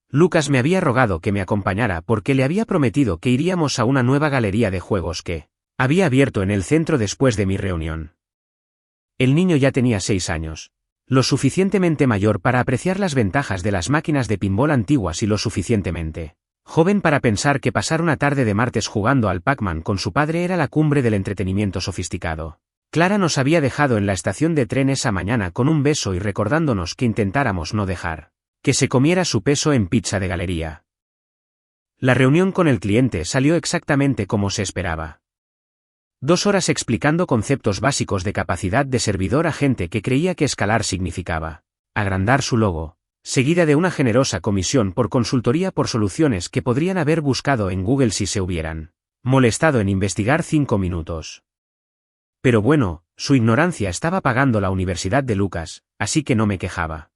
Lucas me había rogado que me acompañara porque le había prometido que iríamos a una nueva galería de juegos que había abierto en el centro después de mi reunión. El niño ya tenía 6 años, lo suficientemente mayor para apreciar las ventajas de las máquinas de pinball antiguas y lo suficientemente joven para pensar que pasar una tarde de martes jugando al Pac-Man con su padre era la cumbre del entretenimiento sofisticado. Clara nos había dejado en la estación de tren esa mañana con un beso y recordándonos que intentáramos no dejar que se comiera su peso en pizza de galería. La reunión con el cliente salió exactamente como se esperaba. 2 horas explicando conceptos básicos de capacidad de servidor a gente que creía que escalar significaba agrandar su logo, seguida de una generosa comisión por consultoría por soluciones que podrían haber buscado en Google si se hubieran molestado en investigar 5 minutos. Pero bueno, su ignorancia estaba pagando la Universidad de Lucas, así que no me quejaba.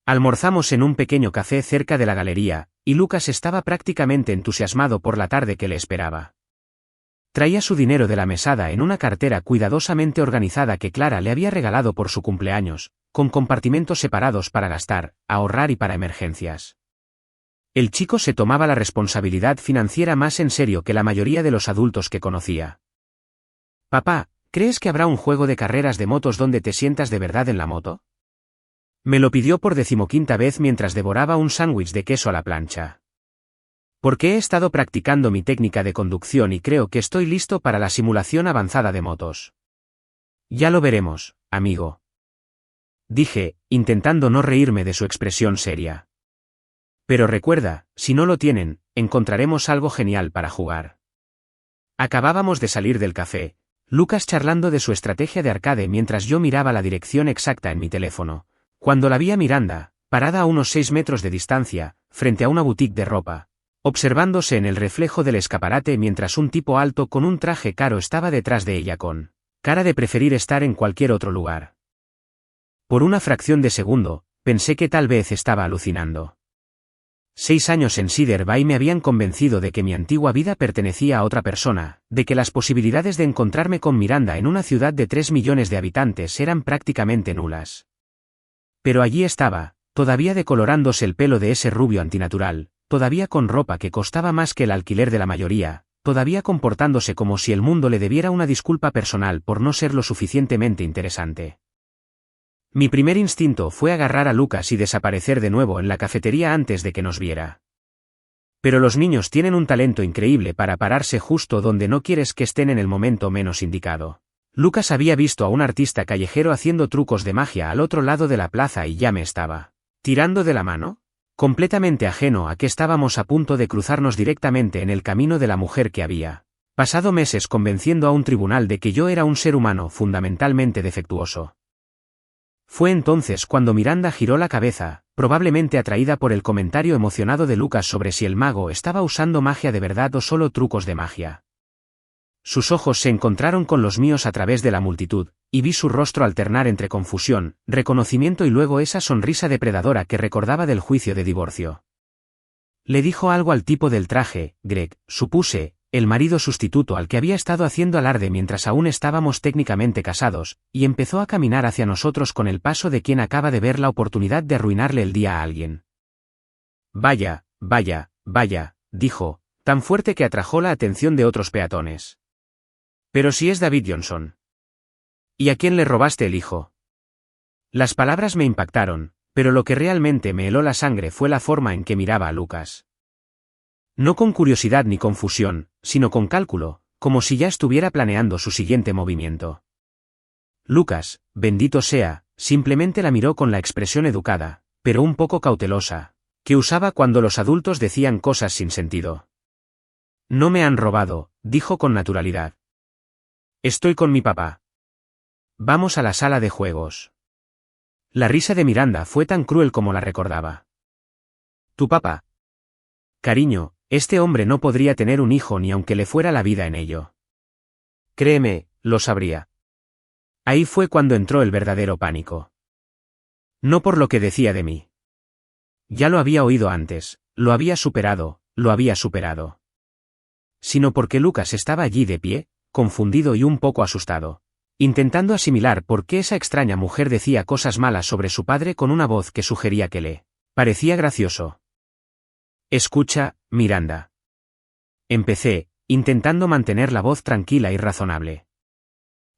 Almorzamos en un pequeño café cerca de la galería, y Lucas estaba prácticamente entusiasmado por la tarde que le esperaba. Traía su dinero de la mesada en una cartera cuidadosamente organizada que Clara le había regalado por su cumpleaños, con compartimentos separados para gastar, ahorrar y para emergencias. El chico se tomaba la responsabilidad financiera más en serio que la mayoría de los adultos que conocía. Papá, ¿crees que habrá un juego de carreras de motos donde te sientas de verdad en la moto? Me lo pidió por 15ª vez mientras devoraba un sándwich de queso a la plancha. Porque he estado practicando mi técnica de conducción y creo que estoy listo para la simulación avanzada de motos. Ya lo veremos, amigo. Dije, intentando no reírme de su expresión seria. Pero recuerda, si no lo tienen, encontraremos algo genial para jugar. Acabábamos de salir del café. Lucas charlando de su estrategia de arcade mientras yo miraba la dirección exacta en mi teléfono. Cuando la vi a Miranda, parada a unos 6 metros de distancia, frente a una boutique de ropa, observándose en el reflejo del escaparate mientras un tipo alto con un traje caro estaba detrás de ella con cara de preferir estar en cualquier otro lugar. Por una fracción de segundo, pensé que tal vez estaba alucinando. 6 años en Cedar Bay me habían convencido de que mi antigua vida pertenecía a otra persona, de que las posibilidades de encontrarme con Miranda en una ciudad de 3 millones de habitantes eran prácticamente nulas. Pero allí estaba, todavía decolorándose el pelo de ese rubio antinatural, todavía con ropa que costaba más que el alquiler de la mayoría, todavía comportándose como si el mundo le debiera una disculpa personal por no ser lo suficientemente interesante. Mi primer instinto fue agarrar a Lucas y desaparecer de nuevo en la cafetería antes de que nos viera. Pero los niños tienen un talento increíble para pararse justo donde no quieres que estén en el momento menos indicado. Lucas había visto a un artista callejero haciendo trucos de magia al otro lado de la plaza y ya me estaba tirando de la mano, completamente ajeno a que estábamos a punto de cruzarnos directamente en el camino de la mujer que había pasado meses convenciendo a un tribunal de que yo era un ser humano fundamentalmente defectuoso. Fue entonces cuando Miranda giró la cabeza, probablemente atraída por el comentario emocionado de Lucas sobre si el mago estaba usando magia de verdad o solo trucos de magia. Sus ojos se encontraron con los míos a través de la multitud, y vi su rostro alternar entre confusión, reconocimiento y luego esa sonrisa depredadora que recordaba del juicio de divorcio. Le dijo algo al tipo del traje, Greg, supuse, el marido sustituto al que había estado haciendo alarde mientras aún estábamos técnicamente casados, y empezó a caminar hacia nosotros con el paso de quien acaba de ver la oportunidad de arruinarle el día a alguien. Vaya, vaya, vaya, dijo, tan fuerte que atrajo la atención de otros peatones. Pero si es David Johnson. ¿Y a quién le robaste el hijo? Las palabras me impactaron, pero lo que realmente me heló la sangre fue la forma en que miraba a Lucas. No con curiosidad ni confusión, sino con cálculo, como si ya estuviera planeando su siguiente movimiento. Lucas, bendito sea, simplemente la miró con la expresión educada, pero un poco cautelosa, que usaba cuando los adultos decían cosas sin sentido. No me han robado, dijo con naturalidad. Estoy con mi papá. Vamos a la sala de juegos. La risa de Miranda fue tan cruel como la recordaba. ¿Tu papá? Cariño, este hombre no podría tener un hijo ni aunque le fuera la vida en ello. Créeme, lo sabría. Ahí fue cuando entró el verdadero pánico. No por lo que decía de mí. Ya lo había oído antes, lo había superado, sino porque Lucas estaba allí de pie, confundido y un poco asustado, intentando asimilar por qué esa extraña mujer decía cosas malas sobre su padre con una voz que sugería que le parecía gracioso. Escucha, Miranda. Empecé, intentando mantener la voz tranquila y razonable.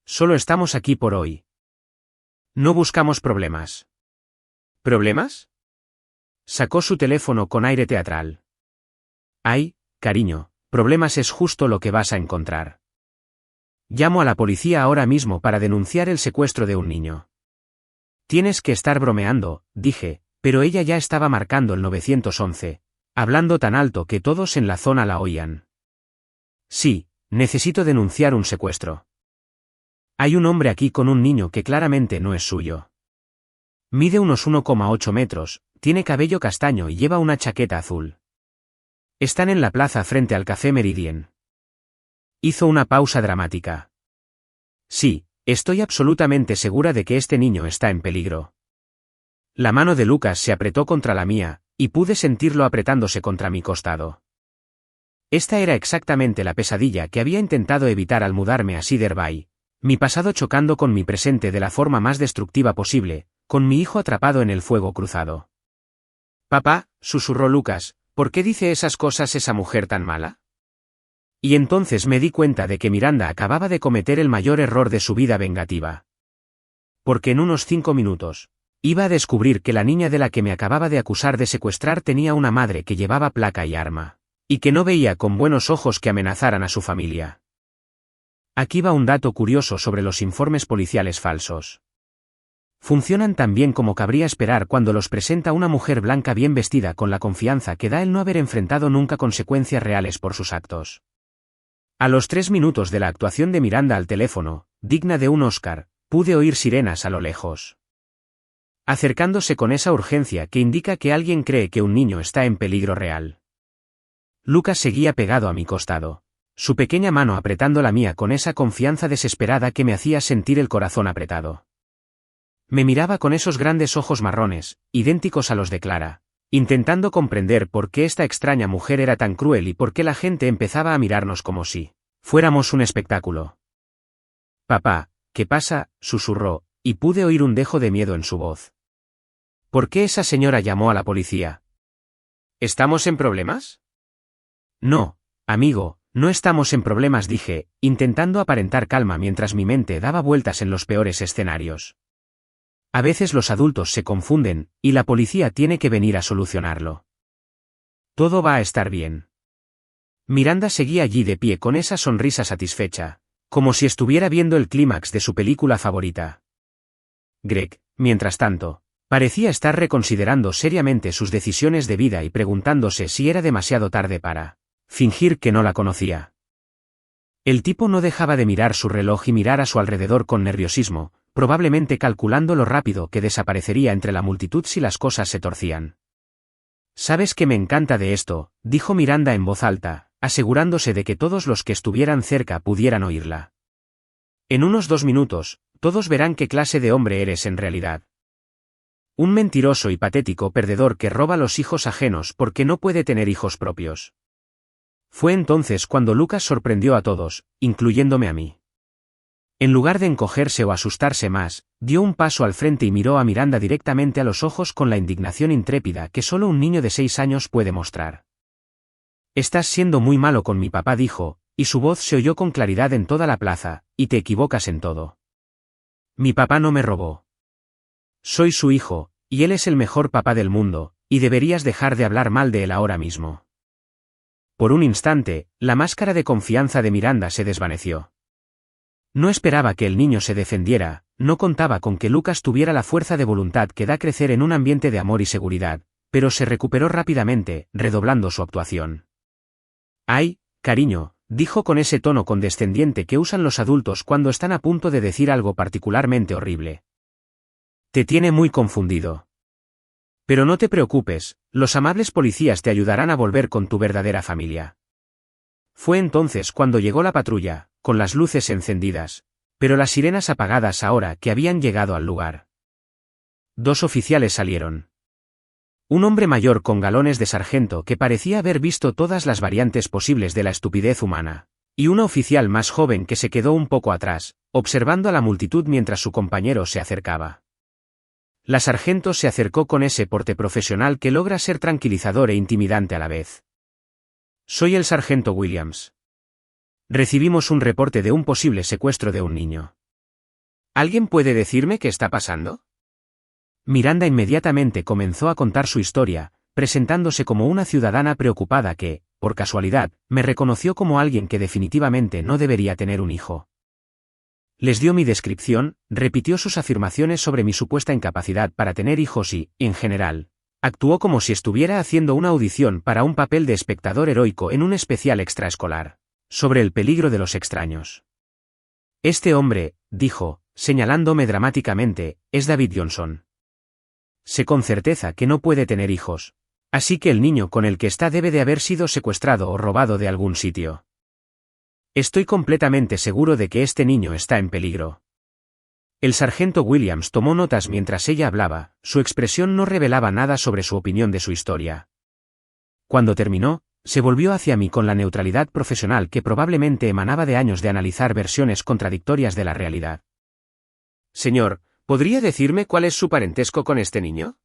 Solo estamos aquí por hoy. No buscamos problemas. ¿Problemas? Sacó su teléfono con aire teatral. Ay, cariño, problemas es justo lo que vas a encontrar. Llamo a la policía ahora mismo para denunciar el secuestro de un niño. Tienes que estar bromeando, dije, pero ella ya estaba marcando el 911. Hablando tan alto que todos en la zona la oían. Sí, necesito denunciar un secuestro. Hay un hombre aquí con un niño que claramente no es suyo. Mide unos 1,8 metros, tiene cabello castaño y lleva una chaqueta azul. Están en la plaza frente al Café Meridien. Hizo una pausa dramática. Sí, estoy absolutamente segura de que este niño está en peligro. La mano de Lucas se apretó contra la mía, y pude sentirlo apretándose contra mi costado. Esta era exactamente la pesadilla que había intentado evitar al mudarme a Cedar Bay, mi pasado chocando con mi presente de la forma más destructiva posible, con mi hijo atrapado en el fuego cruzado. Papá, susurró Lucas, ¿por qué dice esas cosas esa mujer tan mala? Y entonces me di cuenta de que Miranda acababa de cometer el mayor error de su vida vengativa. Porque en unos 5 minutos, iba a descubrir que la niña de la que me acababa de acusar de secuestrar tenía una madre que llevaba placa y arma, y que no veía con buenos ojos que amenazaran a su familia. Aquí va un dato curioso sobre los informes policiales falsos. Funcionan tan bien como cabría esperar cuando los presenta una mujer blanca bien vestida con la confianza que da el no haber enfrentado nunca consecuencias reales por sus actos. A los 3 minutos de la actuación de Miranda al teléfono, digna de un Oscar, pude oír sirenas a lo lejos. Acercándose con esa urgencia que indica que alguien cree que un niño está en peligro real. Lucas seguía pegado a mi costado, su pequeña mano apretando la mía con esa confianza desesperada que me hacía sentir el corazón apretado. Me miraba con esos grandes ojos marrones, idénticos a los de Clara, intentando comprender por qué esta extraña mujer era tan cruel y por qué la gente empezaba a mirarnos como si fuéramos un espectáculo. «Papá, ¿qué pasa?», susurró, y pude oír un dejo de miedo en su voz. «¿Por qué esa señora llamó a la policía? ¿Estamos en problemas?» «No, amigo, no estamos en problemas», dije, intentando aparentar calma mientras mi mente daba vueltas en los peores escenarios. A veces los adultos se confunden, y la policía tiene que venir a solucionarlo. Todo va a estar bien. Miranda seguía allí de pie con esa sonrisa satisfecha, como si estuviera viendo el clímax de su película favorita. Greg, mientras tanto, parecía estar reconsiderando seriamente sus decisiones de vida y preguntándose si era demasiado tarde para fingir que no la conocía. El tipo no dejaba de mirar su reloj y mirar a su alrededor con nerviosismo, probablemente calculando lo rápido que desaparecería entre la multitud si las cosas se torcían. «¿Sabes qué me encanta de esto?», dijo Miranda en voz alta, asegurándose de que todos los que estuvieran cerca pudieran oírla. «En unos 2 minutos, todos verán qué clase de hombre eres en realidad. Un mentiroso y patético perdedor que roba los hijos ajenos porque no puede tener hijos propios». Fue entonces cuando Lucas sorprendió a todos, incluyéndome a mí. En lugar de encogerse o asustarse más, dio un paso al frente y miró a Miranda directamente a los ojos con la indignación intrépida que solo un niño de 6 años puede mostrar. «Estás siendo muy malo con mi papá», dijo, y su voz se oyó con claridad en toda la plaza, «y te equivocas en todo. Mi papá no me robó. Soy su hijo, y él es el mejor papá del mundo, y deberías dejar de hablar mal de él ahora mismo». Por un instante, la máscara de confianza de Miranda se desvaneció. No esperaba que el niño se defendiera, no contaba con que Lucas tuviera la fuerza de voluntad que da crecer en un ambiente de amor y seguridad, pero se recuperó rápidamente, redoblando su actuación. «Ay, cariño», dijo con ese tono condescendiente que usan los adultos cuando están a punto de decir algo particularmente horrible. «Te tiene muy confundido. Pero no te preocupes, los amables policías te ayudarán a volver con tu verdadera familia». Fue entonces cuando llegó la patrulla, con las luces encendidas, pero las sirenas apagadas ahora que habían llegado al lugar. 2 oficiales salieron. Un hombre mayor con galones de sargento que parecía haber visto todas las variantes posibles de la estupidez humana, y una oficial más joven que se quedó un poco atrás, observando a la multitud mientras su compañero se acercaba. La sargento se acercó con ese porte profesional que logra ser tranquilizador e intimidante a la vez. «Soy el sargento Williams. Recibimos un reporte de un posible secuestro de un niño. ¿Alguien puede decirme qué está pasando?». Miranda inmediatamente comenzó a contar su historia, presentándose como una ciudadana preocupada que, por casualidad, me reconoció como alguien que definitivamente no debería tener un hijo. Les dio mi descripción, repitió sus afirmaciones sobre mi supuesta incapacidad para tener hijos y, en general, actuó como si estuviera haciendo una audición para un papel de espectador heroico en un especial extraescolar, sobre el peligro de los extraños. «Este hombre», dijo, señalándome dramáticamente, «es David Johnson. Sé con certeza que no puede tener hijos, así que el niño con el que está debe de haber sido secuestrado o robado de algún sitio. Estoy completamente seguro de que este niño está en peligro». El sargento Williams tomó notas mientras ella hablaba, su expresión no revelaba nada sobre su opinión de su historia. Cuando terminó, se volvió hacia mí con la neutralidad profesional que probablemente emanaba de años de analizar versiones contradictorias de la realidad. «Señor, ¿podría decirme cuál es su parentesco con este niño?».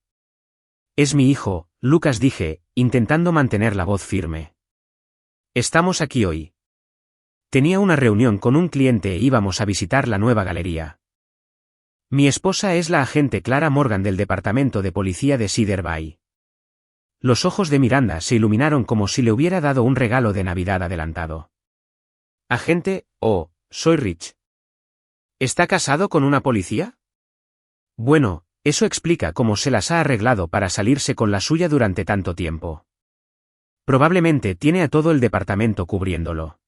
«Es mi hijo», Lucas, dije, intentando mantener la voz firme. «Estamos aquí hoy. Tenía una reunión con un cliente e íbamos a visitar la nueva galería. Mi esposa es la agente Clara Morgan del Departamento de Policía de Cedar Bay». Los ojos de Miranda se iluminaron como si le hubiera dado un regalo de Navidad adelantado. «Agente, oh, soy Rich. ¿Está casado con una policía?». «Bueno, eso explica cómo se las ha arreglado para salirse con la suya durante tanto tiempo. Probablemente tiene a todo el departamento cubriéndolo».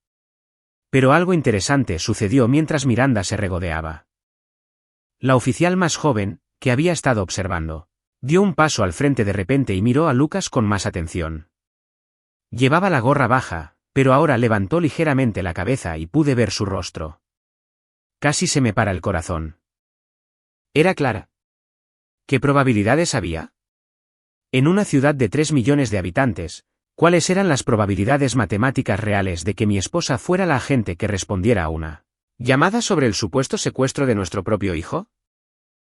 Pero algo interesante sucedió mientras Miranda se regodeaba. La oficial más joven, que había estado observando, dio un paso al frente de repente y miró a Lucas con más atención. Llevaba la gorra baja, pero ahora levantó ligeramente la cabeza y pude ver su rostro. Casi se me para el corazón. Era Clara. ¿Qué probabilidades había? En una ciudad de 3 millones de habitantes, ¿cuáles eran las probabilidades matemáticas reales de que mi esposa fuera la agente que respondiera a una llamada sobre el supuesto secuestro de nuestro propio hijo?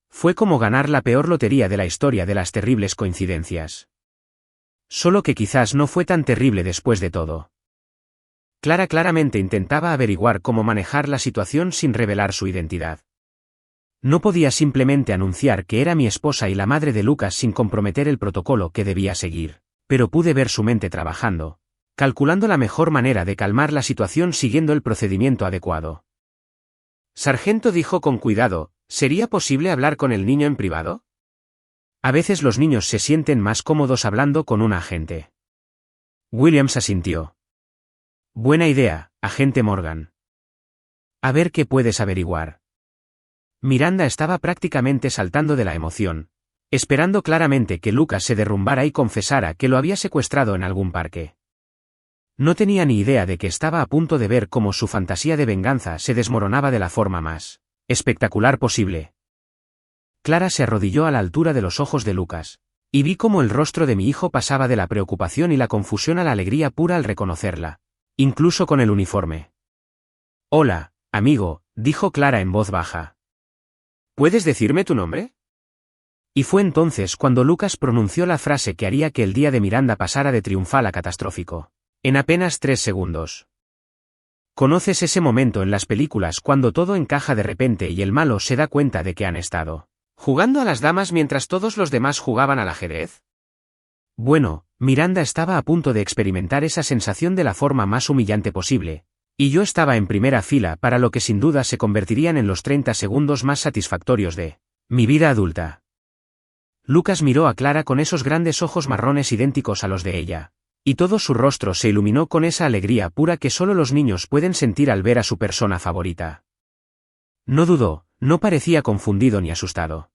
Fue como ganar la peor lotería de la historia de las terribles coincidencias. Solo que quizás no fue tan terrible después de todo. Clara claramente intentaba averiguar cómo manejar la situación sin revelar su identidad. No podía simplemente anunciar que era mi esposa y la madre de Lucas sin comprometer el protocolo que debía seguir, pero pude ver su mente trabajando, calculando la mejor manera de calmar la situación siguiendo el procedimiento adecuado. Sargento dijo con cuidado, ¿sería posible hablar con el niño en privado? A veces los niños se sienten más cómodos hablando con un agente. Williams asintió. Buena idea, agente Morgan. A ver qué puedes averiguar. Miranda estaba prácticamente saltando de la emoción, esperando claramente que Lucas se derrumbara y confesara que lo había secuestrado en algún parque. No tenía ni idea de que estaba a punto de ver cómo su fantasía de venganza se desmoronaba de la forma más espectacular posible. Clara se arrodilló a la altura de los ojos de Lucas, y vi cómo el rostro de mi hijo pasaba de la preocupación y la confusión a la alegría pura al reconocerla, incluso con el uniforme. Hola, amigo, dijo Clara en voz baja. ¿Puedes decirme tu nombre? Y fue entonces cuando Lucas pronunció la frase que haría que el día de Miranda pasara de triunfal a catastrófico. En apenas 3 segundos. ¿Conoces ese momento en las películas cuando todo encaja de repente y el malo se da cuenta de que han estado jugando a las damas mientras todos los demás jugaban al ajedrez? Bueno, Miranda estaba a punto de experimentar esa sensación de la forma más humillante posible, y yo estaba en primera fila para lo que sin duda se convertirían en los 30 segundos más satisfactorios de mi vida adulta. Lucas miró a Clara con esos grandes ojos marrones idénticos a los de ella, y todo su rostro se iluminó con esa alegría pura que solo los niños pueden sentir al ver a su persona favorita. No dudó, no parecía confundido ni asustado.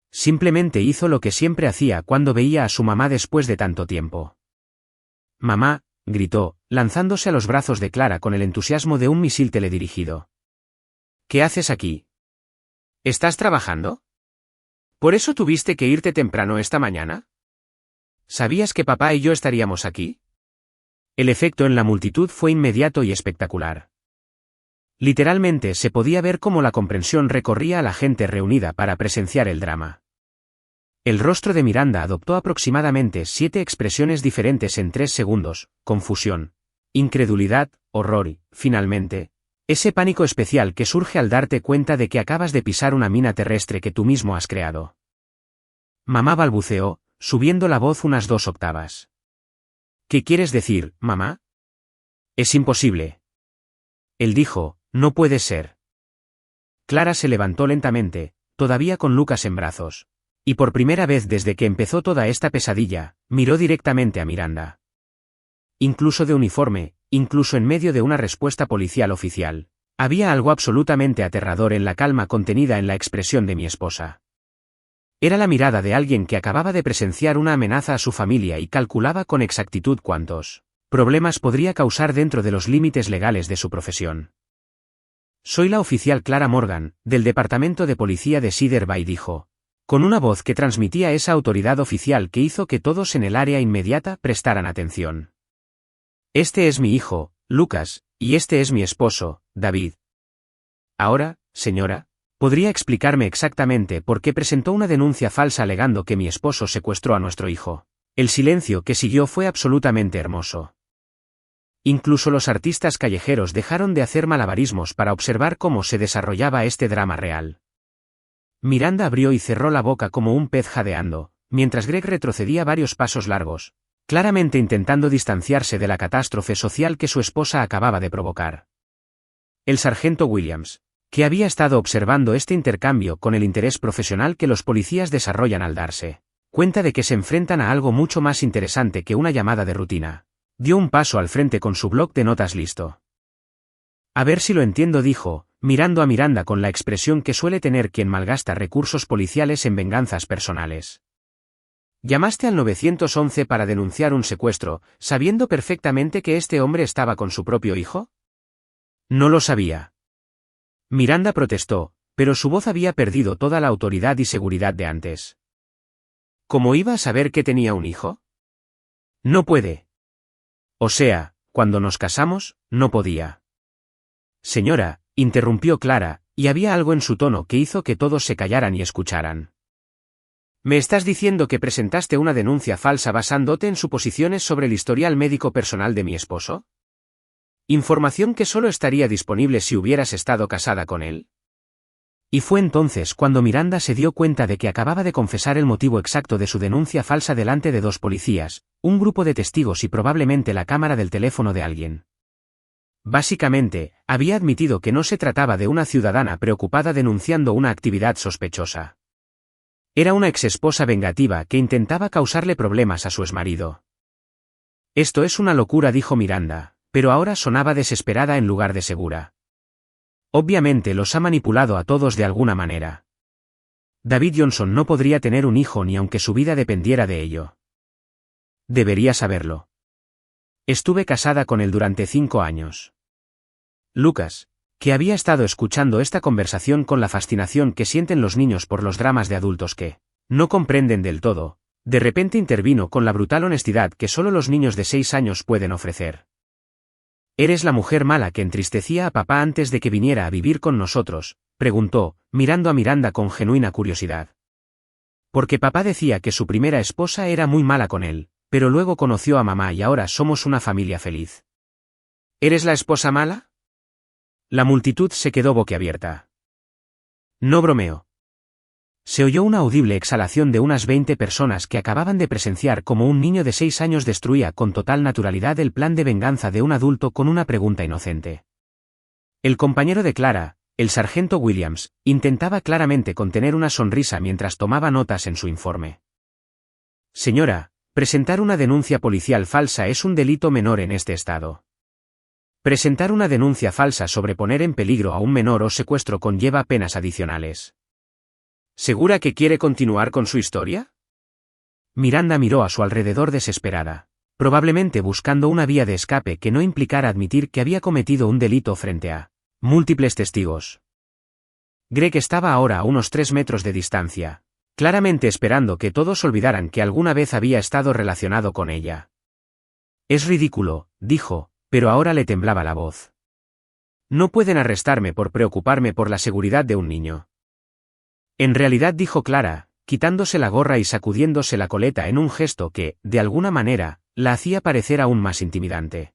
Simplemente hizo lo que siempre hacía cuando veía a su mamá después de tanto tiempo. Mamá, gritó, lanzándose a los brazos de Clara con el entusiasmo de un misil teledirigido. ¿Qué haces aquí? ¿Estás trabajando? ¿Por eso tuviste que irte temprano esta mañana? ¿Sabías que papá y yo estaríamos aquí? El efecto en la multitud fue inmediato y espectacular. Literalmente se podía ver cómo la comprensión recorría a la gente reunida para presenciar el drama. El rostro de Miranda adoptó aproximadamente 7 expresiones diferentes en 3 segundos: confusión, incredulidad, horror y, finalmente, ese pánico especial que surge al darte cuenta de que acabas de pisar una mina terrestre que tú mismo has creado. Mamá balbuceó, subiendo la voz unas 2 octavas. ¿Qué quieres decir, mamá? Es imposible. Él dijo, no puede ser. Clara se levantó lentamente, todavía con Lucas en brazos, y por primera vez desde que empezó toda esta pesadilla, miró directamente a Miranda. Incluso de uniforme, incluso en medio de una respuesta policial oficial, había algo absolutamente aterrador en la calma contenida en la expresión de mi esposa. Era la mirada de alguien que acababa de presenciar una amenaza a su familia y calculaba con exactitud cuántos problemas podría causar dentro de los límites legales de su profesión. Soy la oficial Clara Morgan, del Departamento de Policía de Cedar Bay, dijo, con una voz que transmitía esa autoridad oficial que hizo que todos en el área inmediata prestaran atención. Este es mi hijo, Lucas, y este es mi esposo, David. Ahora, señora, ¿podría explicarme exactamente por qué presentó una denuncia falsa alegando que mi esposo secuestró a nuestro hijo? El silencio que siguió fue absolutamente hermoso. Incluso los artistas callejeros dejaron de hacer malabarismos para observar cómo se desarrollaba este drama real. Miranda abrió y cerró la boca como un pez jadeando, mientras Greg retrocedía varios pasos largos, claramente intentando distanciarse de la catástrofe social que su esposa acababa de provocar. El sargento Williams, que había estado observando este intercambio con el interés profesional que los policías desarrollan al darse cuenta de que se enfrentan a algo mucho más interesante que una llamada de rutina, dio un paso al frente con su bloc de notas listo. A ver si lo entiendo, dijo, mirando a Miranda con la expresión que suele tener quien malgasta recursos policiales en venganzas personales. Llamaste al 911 para denunciar un secuestro, sabiendo perfectamente que este hombre estaba con su propio hijo. No lo sabía. Miranda protestó, pero su voz había perdido toda la autoridad y seguridad de antes. ¿Cómo iba a saber que tenía un hijo? No puede. O sea, cuando nos casamos, no podía. Señora, interrumpió Clara, y había algo en su tono que hizo que todos se callaran y escucharan. ¿Me estás diciendo que presentaste una denuncia falsa basándote en suposiciones sobre el historial médico personal de mi esposo? Información que solo estaría disponible si hubieras estado casada con él. Y fue entonces cuando Miranda se dio cuenta de que acababa de confesar el motivo exacto de su denuncia falsa delante de 2 policías, un grupo de testigos y probablemente la cámara del teléfono de alguien. Básicamente, había admitido que no se trataba de una ciudadana preocupada denunciando una actividad sospechosa. Era una exesposa vengativa que intentaba causarle problemas a su exmarido. Esto es una locura, dijo Miranda, pero ahora sonaba desesperada en lugar de segura. Obviamente los ha manipulado a todos de alguna manera. David Johnson no podría tener un hijo ni aunque su vida dependiera de ello. Debería saberlo. Estuve casada con él durante 5 años. Lucas, que había estado escuchando esta conversación con la fascinación que sienten los niños por los dramas de adultos que no comprenden del todo, de repente intervino con la brutal honestidad que solo los niños de 6 años pueden ofrecer. ¿Eres la mujer mala que entristecía a papá antes de que viniera a vivir con nosotros?, preguntó, mirando a Miranda con genuina curiosidad. Porque papá decía que su primera esposa era muy mala con él, pero luego conoció a mamá y ahora somos una familia feliz. ¿Eres la esposa mala? La multitud se quedó boquiabierta. No bromeo. Se oyó una audible exhalación de unas 20 personas que acababan de presenciar cómo un niño de 6 años destruía con total naturalidad el plan de venganza de un adulto con una pregunta inocente. El compañero de Clara, el sargento Williams, intentaba claramente contener una sonrisa mientras tomaba notas en su informe. Señora, presentar una denuncia policial falsa es un delito menor en este estado. Presentar una denuncia falsa sobre poner en peligro a un menor o secuestro conlleva penas adicionales. ¿Segura que quiere continuar con su historia? Miranda miró a su alrededor desesperada, probablemente buscando una vía de escape que no implicara admitir que había cometido un delito frente a múltiples testigos. Greg estaba ahora a unos 3 metros de distancia, claramente esperando que todos olvidaran que alguna vez había estado relacionado con ella. Es ridículo, dijo, pero ahora le temblaba la voz. No pueden arrestarme por preocuparme por la seguridad de un niño. En realidad, dijo Clara, quitándose la gorra y sacudiéndose la coleta en un gesto que, de alguna manera, la hacía parecer aún más intimidante.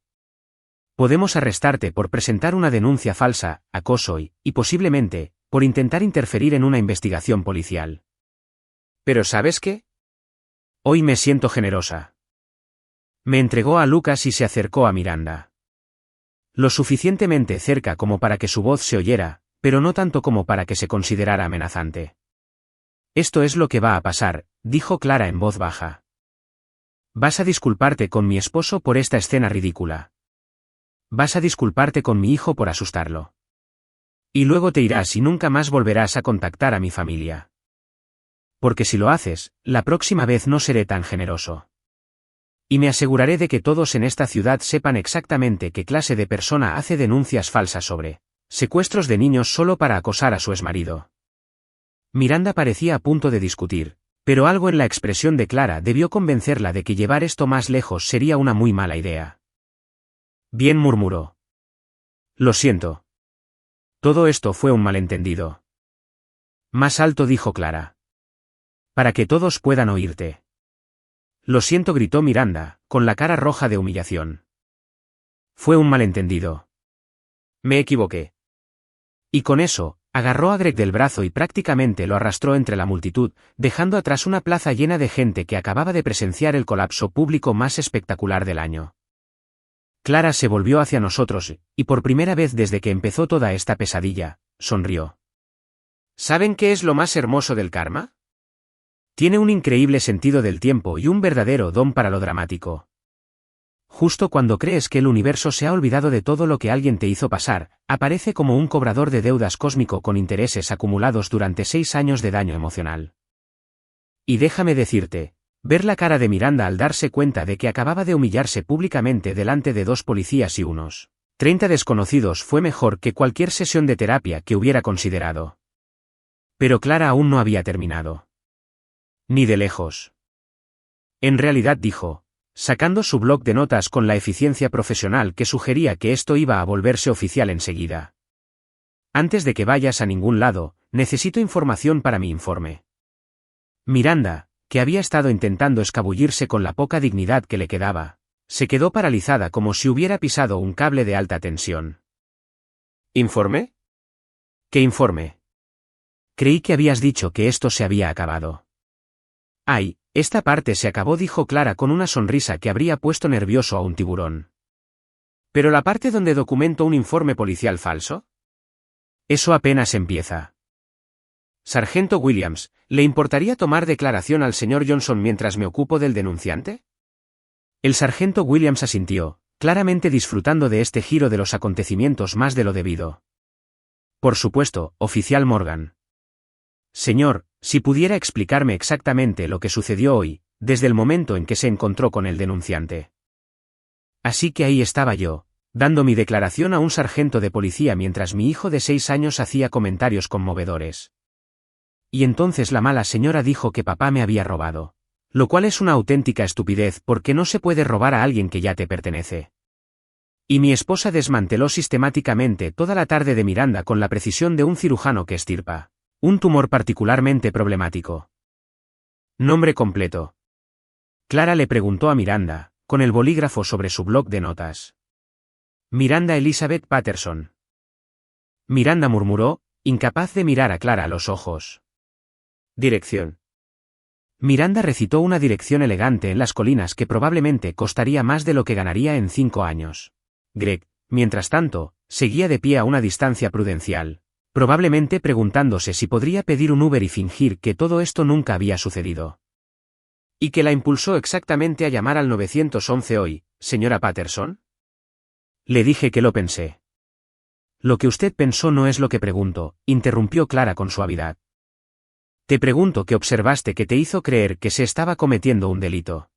Podemos arrestarte por presentar una denuncia falsa, acoso y posiblemente, por intentar interferir en una investigación policial. ¿Pero sabes qué? Hoy me siento generosa. Me entregó a Lucas y se acercó a Miranda. Lo suficientemente cerca como para que su voz se oyera, pero no tanto como para que se considerara amenazante. Esto es lo que va a pasar, dijo Clara en voz baja. Vas a disculparte con mi esposo por esta escena ridícula. Vas a disculparte con mi hijo por asustarlo. Y luego te irás y nunca más volverás a contactar a mi familia. Porque si lo haces, la próxima vez no seré tan generoso. Y me aseguraré de que todos en esta ciudad sepan exactamente qué clase de persona hace denuncias falsas sobre secuestros de niños solo para acosar a su exmarido. Miranda parecía a punto de discutir, pero algo en la expresión de Clara debió convencerla de que llevar esto más lejos sería una muy mala idea. Bien, murmuró. Lo siento. Todo esto fue un malentendido. Más alto, dijo Clara. Para que todos puedan oírte. Lo siento, gritó Miranda, con la cara roja de humillación. Fue un malentendido. Me equivoqué. Y con eso, agarró a Greg del brazo y prácticamente lo arrastró entre la multitud, dejando atrás una plaza llena de gente que acababa de presenciar el colapso público más espectacular del año. Clara se volvió hacia nosotros, y por primera vez desde que empezó toda esta pesadilla, sonrió. ¿Saben qué es lo más hermoso del karma? Tiene un increíble sentido del tiempo y un verdadero don para lo dramático. Justo cuando crees que el universo se ha olvidado de todo lo que alguien te hizo pasar, Aparece como un cobrador de deudas cósmico con intereses acumulados durante 6 años de daño emocional. Y déjame decirte, ver la cara de Miranda al darse cuenta de que acababa de humillarse públicamente delante de 2 policías y unos 30 desconocidos fue mejor que cualquier sesión de terapia que hubiera considerado. Pero Clara aún no había terminado. Ni de lejos. En realidad dijo, sacando su bloc de notas con la eficiencia profesional que sugería que esto iba a volverse oficial enseguida. Antes de que vayas a ningún lado, necesito información para mi informe. Miranda, que había estado intentando escabullirse con la poca dignidad que le quedaba, se quedó paralizada como si hubiera pisado un cable de alta tensión. ¿Informe? ¿Qué informe? Creí que habías dicho que esto se había acabado. Ay, esta parte se acabó, dijo Clara con una sonrisa que habría puesto nervioso a un tiburón. ¿Pero la parte donde documento un informe policial falso? Eso apenas empieza. Sargento Williams, ¿le importaría tomar declaración al señor Johnson mientras me ocupo del denunciante? El sargento Williams asintió, claramente disfrutando de este giro de los acontecimientos más de lo debido. Por supuesto, oficial Morgan. Señor, si pudiera explicarme exactamente lo que sucedió hoy, desde el momento en que se encontró con el denunciante. Así que ahí estaba yo, dando mi declaración a un sargento de policía mientras mi hijo de 6 años hacía comentarios conmovedores. Y entonces la mala señora dijo que papá me había robado. Lo cual es una auténtica estupidez porque no se puede robar a alguien que ya te pertenece. Y mi esposa desmanteló sistemáticamente toda la tarde de Miranda con la precisión de un cirujano que extirpa un tumor particularmente problemático. Nombre completo. Clara le preguntó a Miranda, con el bolígrafo sobre su bloc de notas. Miranda Elizabeth Patterson. Miranda murmuró, incapaz de mirar a Clara a los ojos. Dirección. Miranda recitó una dirección elegante en las colinas que probablemente costaría más de lo que ganaría en 5 años. Greg, mientras tanto, seguía de pie a una distancia prudencial, probablemente preguntándose si podría pedir un Uber y fingir que todo esto nunca había sucedido. ¿Y que la impulsó exactamente a llamar al 911 hoy, señora Patterson? Le dije que lo pensé. Lo que usted pensó no es lo que pregunto, interrumpió Clara con suavidad. Te pregunto qué observaste que te hizo creer que se estaba cometiendo un delito.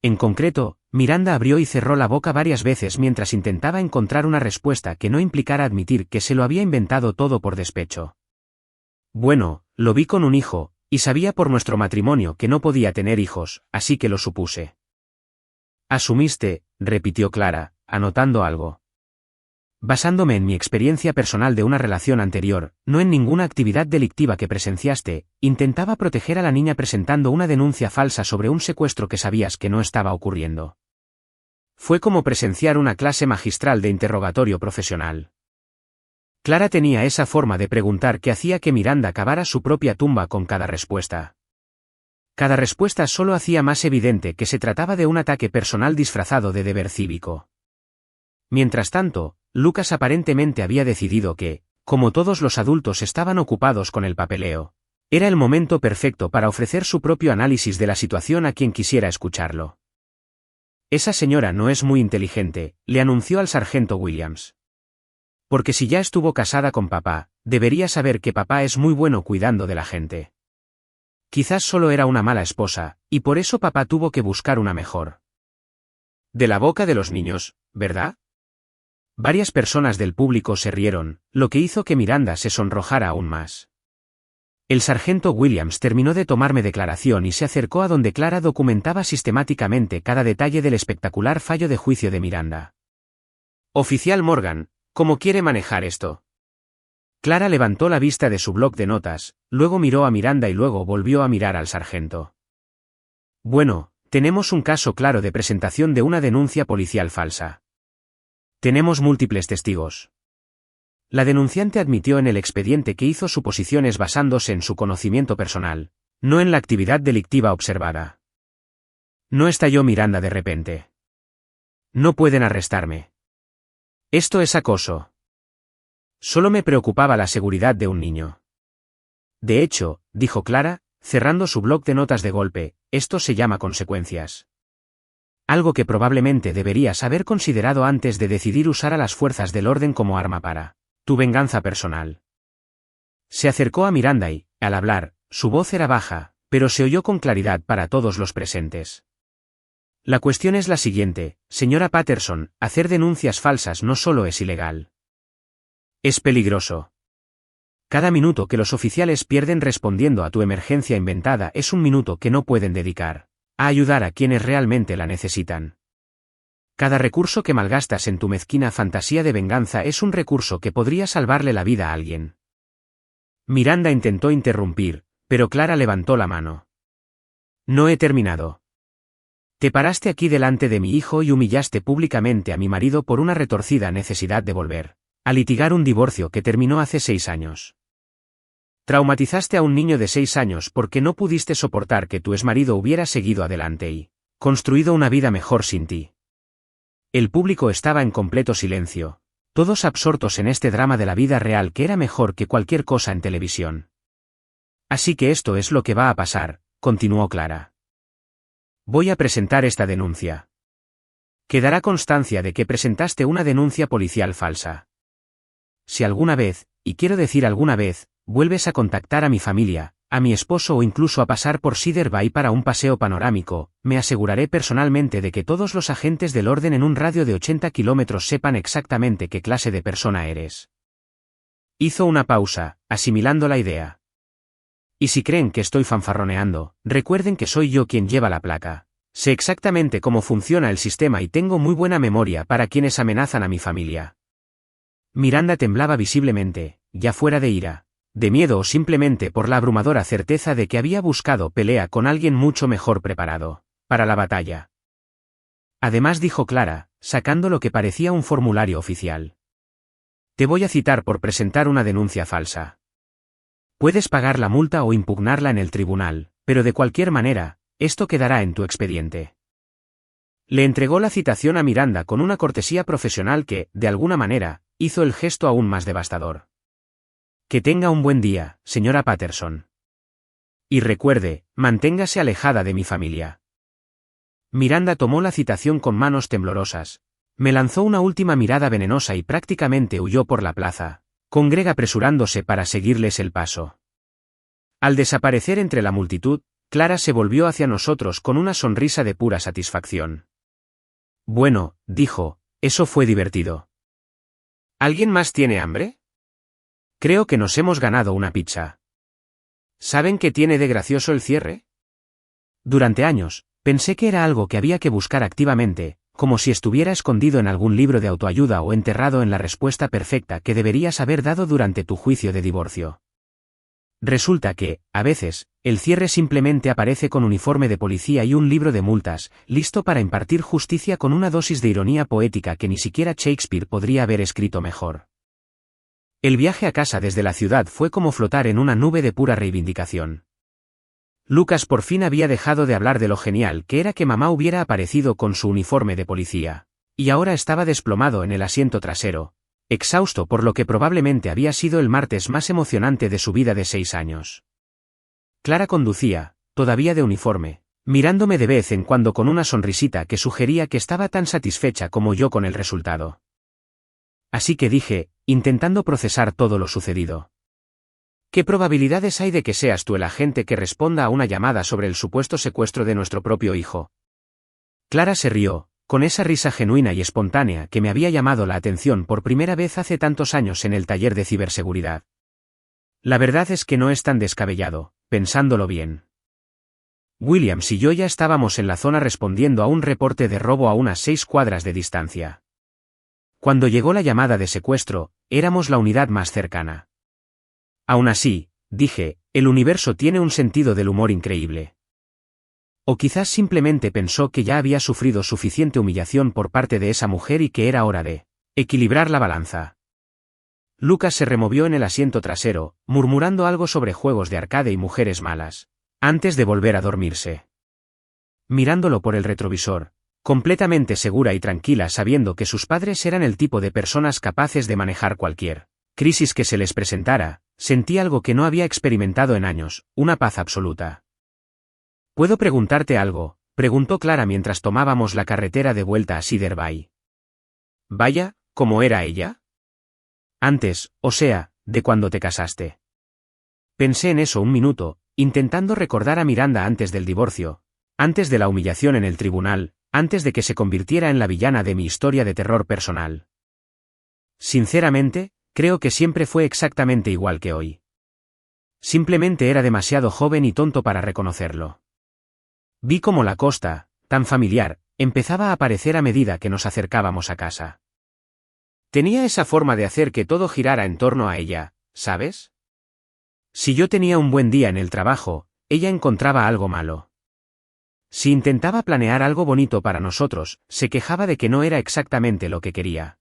En concreto, Miranda abrió y cerró la boca varias veces mientras intentaba encontrar una respuesta que no implicara admitir que se lo había inventado todo por despecho. Bueno, lo vi con un hijo, y sabía por nuestro matrimonio que no podía tener hijos, así que lo supuse. Asumiste, repitió Clara, anotando algo. Basándome en mi experiencia personal de una relación anterior, no en ninguna actividad delictiva que presenciaste, intentaba proteger a la niña presentando una denuncia falsa sobre un secuestro que sabías que no estaba ocurriendo. Fue como presenciar una clase magistral de interrogatorio profesional. Clara tenía esa forma de preguntar que hacía que Miranda cavara su propia tumba con cada respuesta. Cada respuesta solo hacía más evidente que se trataba de un ataque personal disfrazado de deber cívico. Mientras tanto, Lucas aparentemente había decidido que, como todos los adultos estaban ocupados con el papeleo, era el momento perfecto para ofrecer su propio análisis de la situación a quien quisiera escucharlo. Esa señora no es muy inteligente, le anunció al sargento Williams. Porque si ya estuvo casada con papá, debería saber que papá es muy bueno cuidando de la gente. Quizás solo era una mala esposa, y por eso papá tuvo que buscar una mejor. De la boca de los niños, ¿verdad? Varias personas del público se rieron, lo que hizo que Miranda se sonrojara aún más. El sargento Williams terminó de tomarme declaración y se acercó a donde Clara documentaba sistemáticamente cada detalle del espectacular fallo de juicio de Miranda. Oficial Morgan, ¿cómo quiere manejar esto? Clara levantó la vista de su bloc de notas, luego miró a Miranda y luego volvió a mirar al sargento. Bueno, tenemos un caso claro de presentación de una denuncia policial falsa. Tenemos múltiples testigos. La denunciante admitió en el expediente que hizo suposiciones basándose en su conocimiento personal, no en la actividad delictiva observada. No estalló Miranda de repente. No pueden arrestarme. Esto es acoso. Solo me preocupaba la seguridad de un niño. De hecho, dijo Clara, cerrando su bloc de notas de golpe, esto se llama consecuencias. Algo que probablemente deberías haber considerado antes de decidir usar a las fuerzas del orden como arma para tu venganza personal. Se acercó a Miranda y, al hablar, su voz era baja, pero se oyó con claridad para todos los presentes. La cuestión es la siguiente, señora Patterson, hacer denuncias falsas no solo es ilegal. Es peligroso. Cada minuto que los oficiales pierden respondiendo a tu emergencia inventada es un minuto que no pueden dedicar a ayudar a quienes realmente la necesitan. Cada recurso que malgastas en tu mezquina fantasía de venganza es un recurso que podría salvarle la vida a alguien. Miranda intentó interrumpir, pero Clara levantó la mano. No he terminado. Te paraste aquí delante de mi hijo y humillaste públicamente a mi marido por una retorcida necesidad de volver a litigar un divorcio que terminó hace 6 años. Traumatizaste a un niño de 6 años porque no pudiste soportar que tu exmarido hubiera seguido adelante y construido una vida mejor sin ti. El público estaba en completo silencio, todos absortos en este drama de la vida real que era mejor que cualquier cosa en televisión. Así que esto es lo que va a pasar, continuó Clara. Voy a presentar esta denuncia. Quedará constancia de que presentaste una denuncia policial falsa. Si alguna vez, y quiero decir alguna vez, vuelves a contactar a mi familia, a mi esposo o incluso a pasar por Cedar Bay para un paseo panorámico, me aseguraré personalmente de que todos los agentes del orden en un radio de 80 kilómetros sepan exactamente qué clase de persona eres. Hizo una pausa, asimilando la idea. Y si creen que estoy fanfarroneando, recuerden que soy yo quien lleva la placa. Sé exactamente cómo funciona el sistema y tengo muy buena memoria para quienes amenazan a mi familia. Miranda temblaba visiblemente, ya fuera de ira, de miedo o simplemente por la abrumadora certeza de que había buscado pelea con alguien mucho mejor preparado para la batalla. Además dijo Clara, sacando lo que parecía un formulario oficial. Te voy a citar por presentar una denuncia falsa. Puedes pagar la multa o impugnarla en el tribunal, pero de cualquier manera, esto quedará en tu expediente. Le entregó la citación a Miranda con una cortesía profesional que, de alguna manera, hizo el gesto aún más devastador. Que tenga un buen día, señora Patterson. Y recuerde, manténgase alejada de mi familia. Miranda tomó la citación con manos temblorosas. Me lanzó una última mirada venenosa y prácticamente huyó por la plaza, con Greg apresurándose para seguirles el paso. Al desaparecer entre la multitud, Clara se volvió hacia nosotros con una sonrisa de pura satisfacción. Bueno, dijo, eso fue divertido. ¿Alguien más tiene hambre? Creo que nos hemos ganado una pizza. ¿Saben qué tiene de gracioso el cierre? Durante años, pensé que era algo que había que buscar activamente, como si estuviera escondido en algún libro de autoayuda o enterrado en la respuesta perfecta que deberías haber dado durante tu juicio de divorcio. Resulta que, a veces, el cierre simplemente aparece con uniforme de policía y un libro de multas, listo para impartir justicia con una dosis de ironía poética que ni siquiera Shakespeare podría haber escrito mejor. El viaje a casa desde la ciudad fue como flotar en una nube de pura reivindicación. Lucas por fin había dejado de hablar de lo genial que era que mamá hubiera aparecido con su uniforme de policía, y ahora estaba desplomado en el asiento trasero, exhausto por lo que probablemente había sido el martes más emocionante de su vida de 6 años. Clara conducía, todavía de uniforme, mirándome de vez en cuando con una sonrisita que sugería que estaba tan satisfecha como yo con el resultado. Así que dije, intentando procesar todo lo sucedido. ¿Qué probabilidades hay de que seas tú el agente que responda a una llamada sobre el supuesto secuestro de nuestro propio hijo? Clara se rió, con esa risa genuina y espontánea que me había llamado la atención por primera vez hace tantos años en el taller de ciberseguridad. La verdad es que no es tan descabellado, pensándolo bien. Williams y yo ya estábamos en la zona respondiendo a un reporte de robo a unas 6 cuadras de distancia. Cuando llegó la llamada de secuestro, éramos la unidad más cercana. Aún así, dije, el universo tiene un sentido del humor increíble. O quizás simplemente pensó que ya había sufrido suficiente humillación por parte de esa mujer y que era hora de equilibrar la balanza. Lucas se removió en el asiento trasero, murmurando algo sobre juegos de arcade y mujeres malas, antes de volver a dormirse. Mirándolo por el retrovisor, completamente segura y tranquila sabiendo que sus padres eran el tipo de personas capaces de manejar cualquier crisis que se les presentara, sentí algo que no había experimentado en años, una paz absoluta. ¿Puedo preguntarte algo, Preguntó Clara mientras tomábamos la carretera de vuelta a Cedar Bay. Vaya, ¿cómo era ella? Antes, o sea, de cuando te casaste. Pensé en eso un minuto, intentando recordar a Miranda antes del divorcio, antes de la humillación en el tribunal, antes de que se convirtiera en la villana de mi historia de terror personal. Sinceramente, creo que siempre fue exactamente igual que hoy. Simplemente era demasiado joven y tonto para reconocerlo. Vi cómo la costa, tan familiar, empezaba a aparecer a medida que nos acercábamos a casa. Tenía esa forma de hacer que todo girara en torno a ella, ¿sabes? Si yo tenía un buen día en el trabajo, ella encontraba algo malo. Si intentaba planear algo bonito para nosotros, se quejaba de que no era exactamente lo que quería.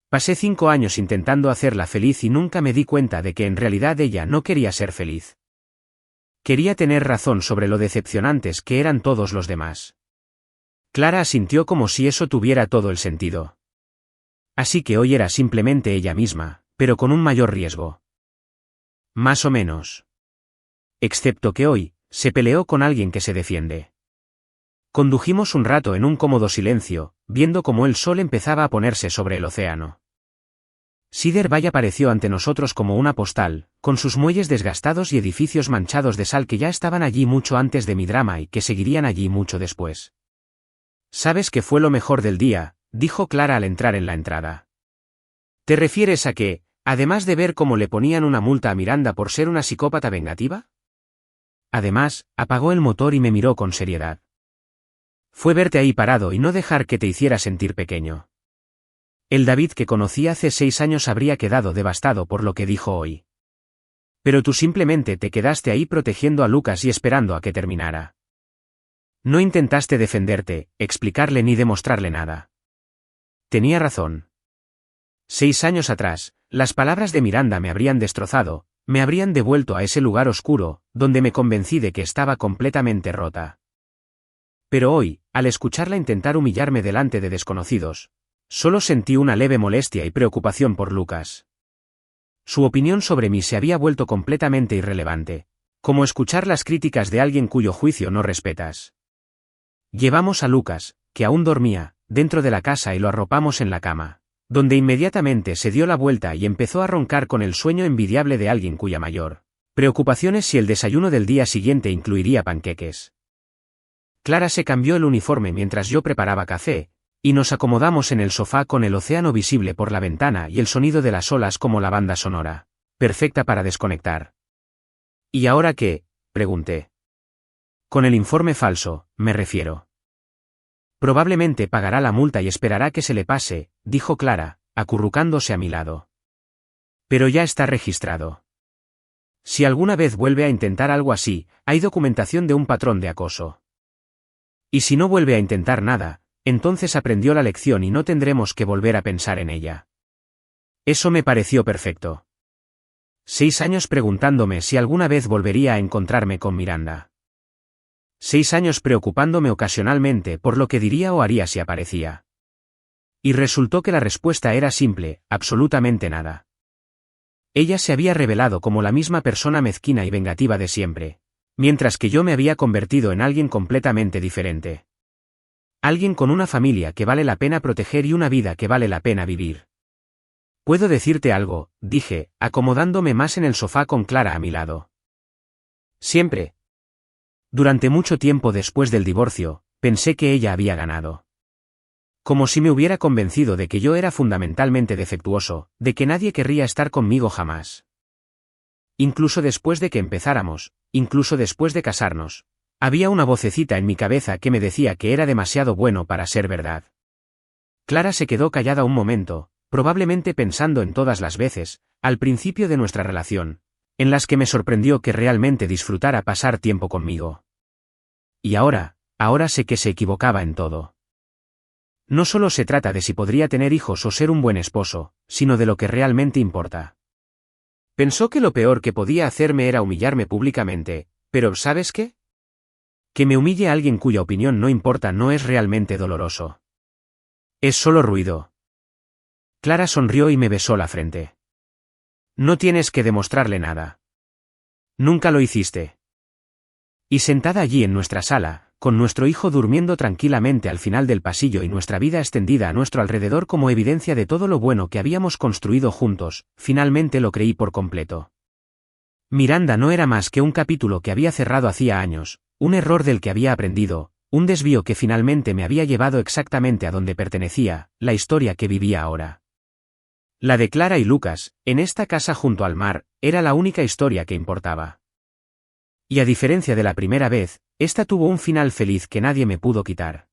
Pasé 5 años intentando hacerla feliz y nunca me di cuenta de que en realidad ella no quería ser feliz. Quería tener razón sobre lo decepcionantes que eran todos los demás. Clara asintió como si eso tuviera todo el sentido. Así que hoy era simplemente ella misma, pero con un mayor riesgo. Más o menos. Excepto que hoy, se peleó con alguien que se defiende. Condujimos un rato en un cómodo silencio, viendo cómo el sol empezaba a ponerse sobre el océano. Cedar Bay apareció ante nosotros como una postal, con sus muelles desgastados y edificios manchados de sal que ya estaban allí mucho antes de mi drama y que seguirían allí mucho después. ¿Sabes qué fue lo mejor del día?, dijo Clara al entrar en la entrada. ¿Te refieres a que, además de ver cómo le ponían una multa a Miranda por ser una psicópata vengativa? Además, apagó el motor y me miró con seriedad. Fue verte ahí parado y no dejar que te hiciera sentir pequeño. El David que conocí hace 6 años habría quedado devastado por lo que dijo hoy. Pero tú simplemente te quedaste ahí protegiendo a Lucas y esperando a que terminara. No intentaste defenderte, explicarle ni demostrarle nada. Tenía razón. 6 años atrás, las palabras de Miranda me habrían destrozado, me habrían devuelto a ese lugar oscuro, donde me convencí de que estaba completamente rota. Pero hoy, al escucharla intentar humillarme delante de desconocidos, solo sentí una leve molestia y preocupación por Lucas. Su opinión sobre mí se había vuelto completamente irrelevante, como escuchar las críticas de alguien cuyo juicio no respetas. Llevamos a Lucas, que aún dormía, dentro de la casa y lo arropamos en la cama, donde inmediatamente se dio la vuelta y empezó a roncar con el sueño envidiable de alguien cuya mayor preocupación es si el desayuno del día siguiente incluiría panqueques. Clara se cambió el uniforme mientras yo preparaba café, y nos acomodamos en el sofá con el océano visible por la ventana y el sonido de las olas como la banda sonora, perfecta para desconectar. ¿Y ahora qué?, pregunté. Con el informe falso, me refiero. Probablemente pagará la multa y esperará que se le pase, dijo Clara, acurrucándose a mi lado. Pero ya está registrado. Si alguna vez vuelve a intentar algo así, hay documentación de un patrón de acoso. Y si no vuelve a intentar nada, entonces aprendió la lección y no tendremos que volver a pensar en ella. Eso me pareció perfecto. 6 años preguntándome si alguna vez volvería a encontrarme con Miranda. 6 años preocupándome ocasionalmente por lo que diría o haría si aparecía. Y resultó que la respuesta era simple, absolutamente nada. Ella se había revelado como la misma persona mezquina y vengativa de siempre, mientras que yo me había convertido en alguien completamente diferente. Alguien con una familia que vale la pena proteger y una vida que vale la pena vivir. ¿Puedo decirte algo?, dije, acomodándome más en el sofá con Clara a mi lado. Siempre. Durante mucho tiempo después del divorcio, pensé que ella había ganado. Como si me hubiera convencido de que yo era fundamentalmente defectuoso, de que nadie querría estar conmigo jamás. Incluso después de que empezáramos, incluso después de casarnos, había una vocecita en mi cabeza que me decía que era demasiado bueno para ser verdad. Clara se quedó callada un momento, probablemente pensando en todas las veces, al principio de nuestra relación, en las que me sorprendió que realmente disfrutara pasar tiempo conmigo. Y ahora sé que se equivocaba en todo. No solo se trata de si podría tener hijos o ser un buen esposo, sino de lo que realmente importa. Pensó que lo peor que podía hacerme era humillarme públicamente, pero ¿sabes qué? Que me humille a alguien cuya opinión no importa no es realmente doloroso. Es solo ruido. Clara sonrió y me besó la frente. No tienes que demostrarle nada. Nunca lo hiciste. Y sentada allí en nuestra sala, con nuestro hijo durmiendo tranquilamente al final del pasillo y nuestra vida extendida a nuestro alrededor como evidencia de todo lo bueno que habíamos construido juntos, finalmente lo creí por completo. Miranda no era más que un capítulo que había cerrado hacía años, un error del que había aprendido, un desvío que finalmente me había llevado exactamente a donde pertenecía, la historia que vivía ahora. La de Clara y Lucas, en esta casa junto al mar, era la única historia que importaba. Y a diferencia de la primera vez, esta tuvo un final feliz que nadie me pudo quitar.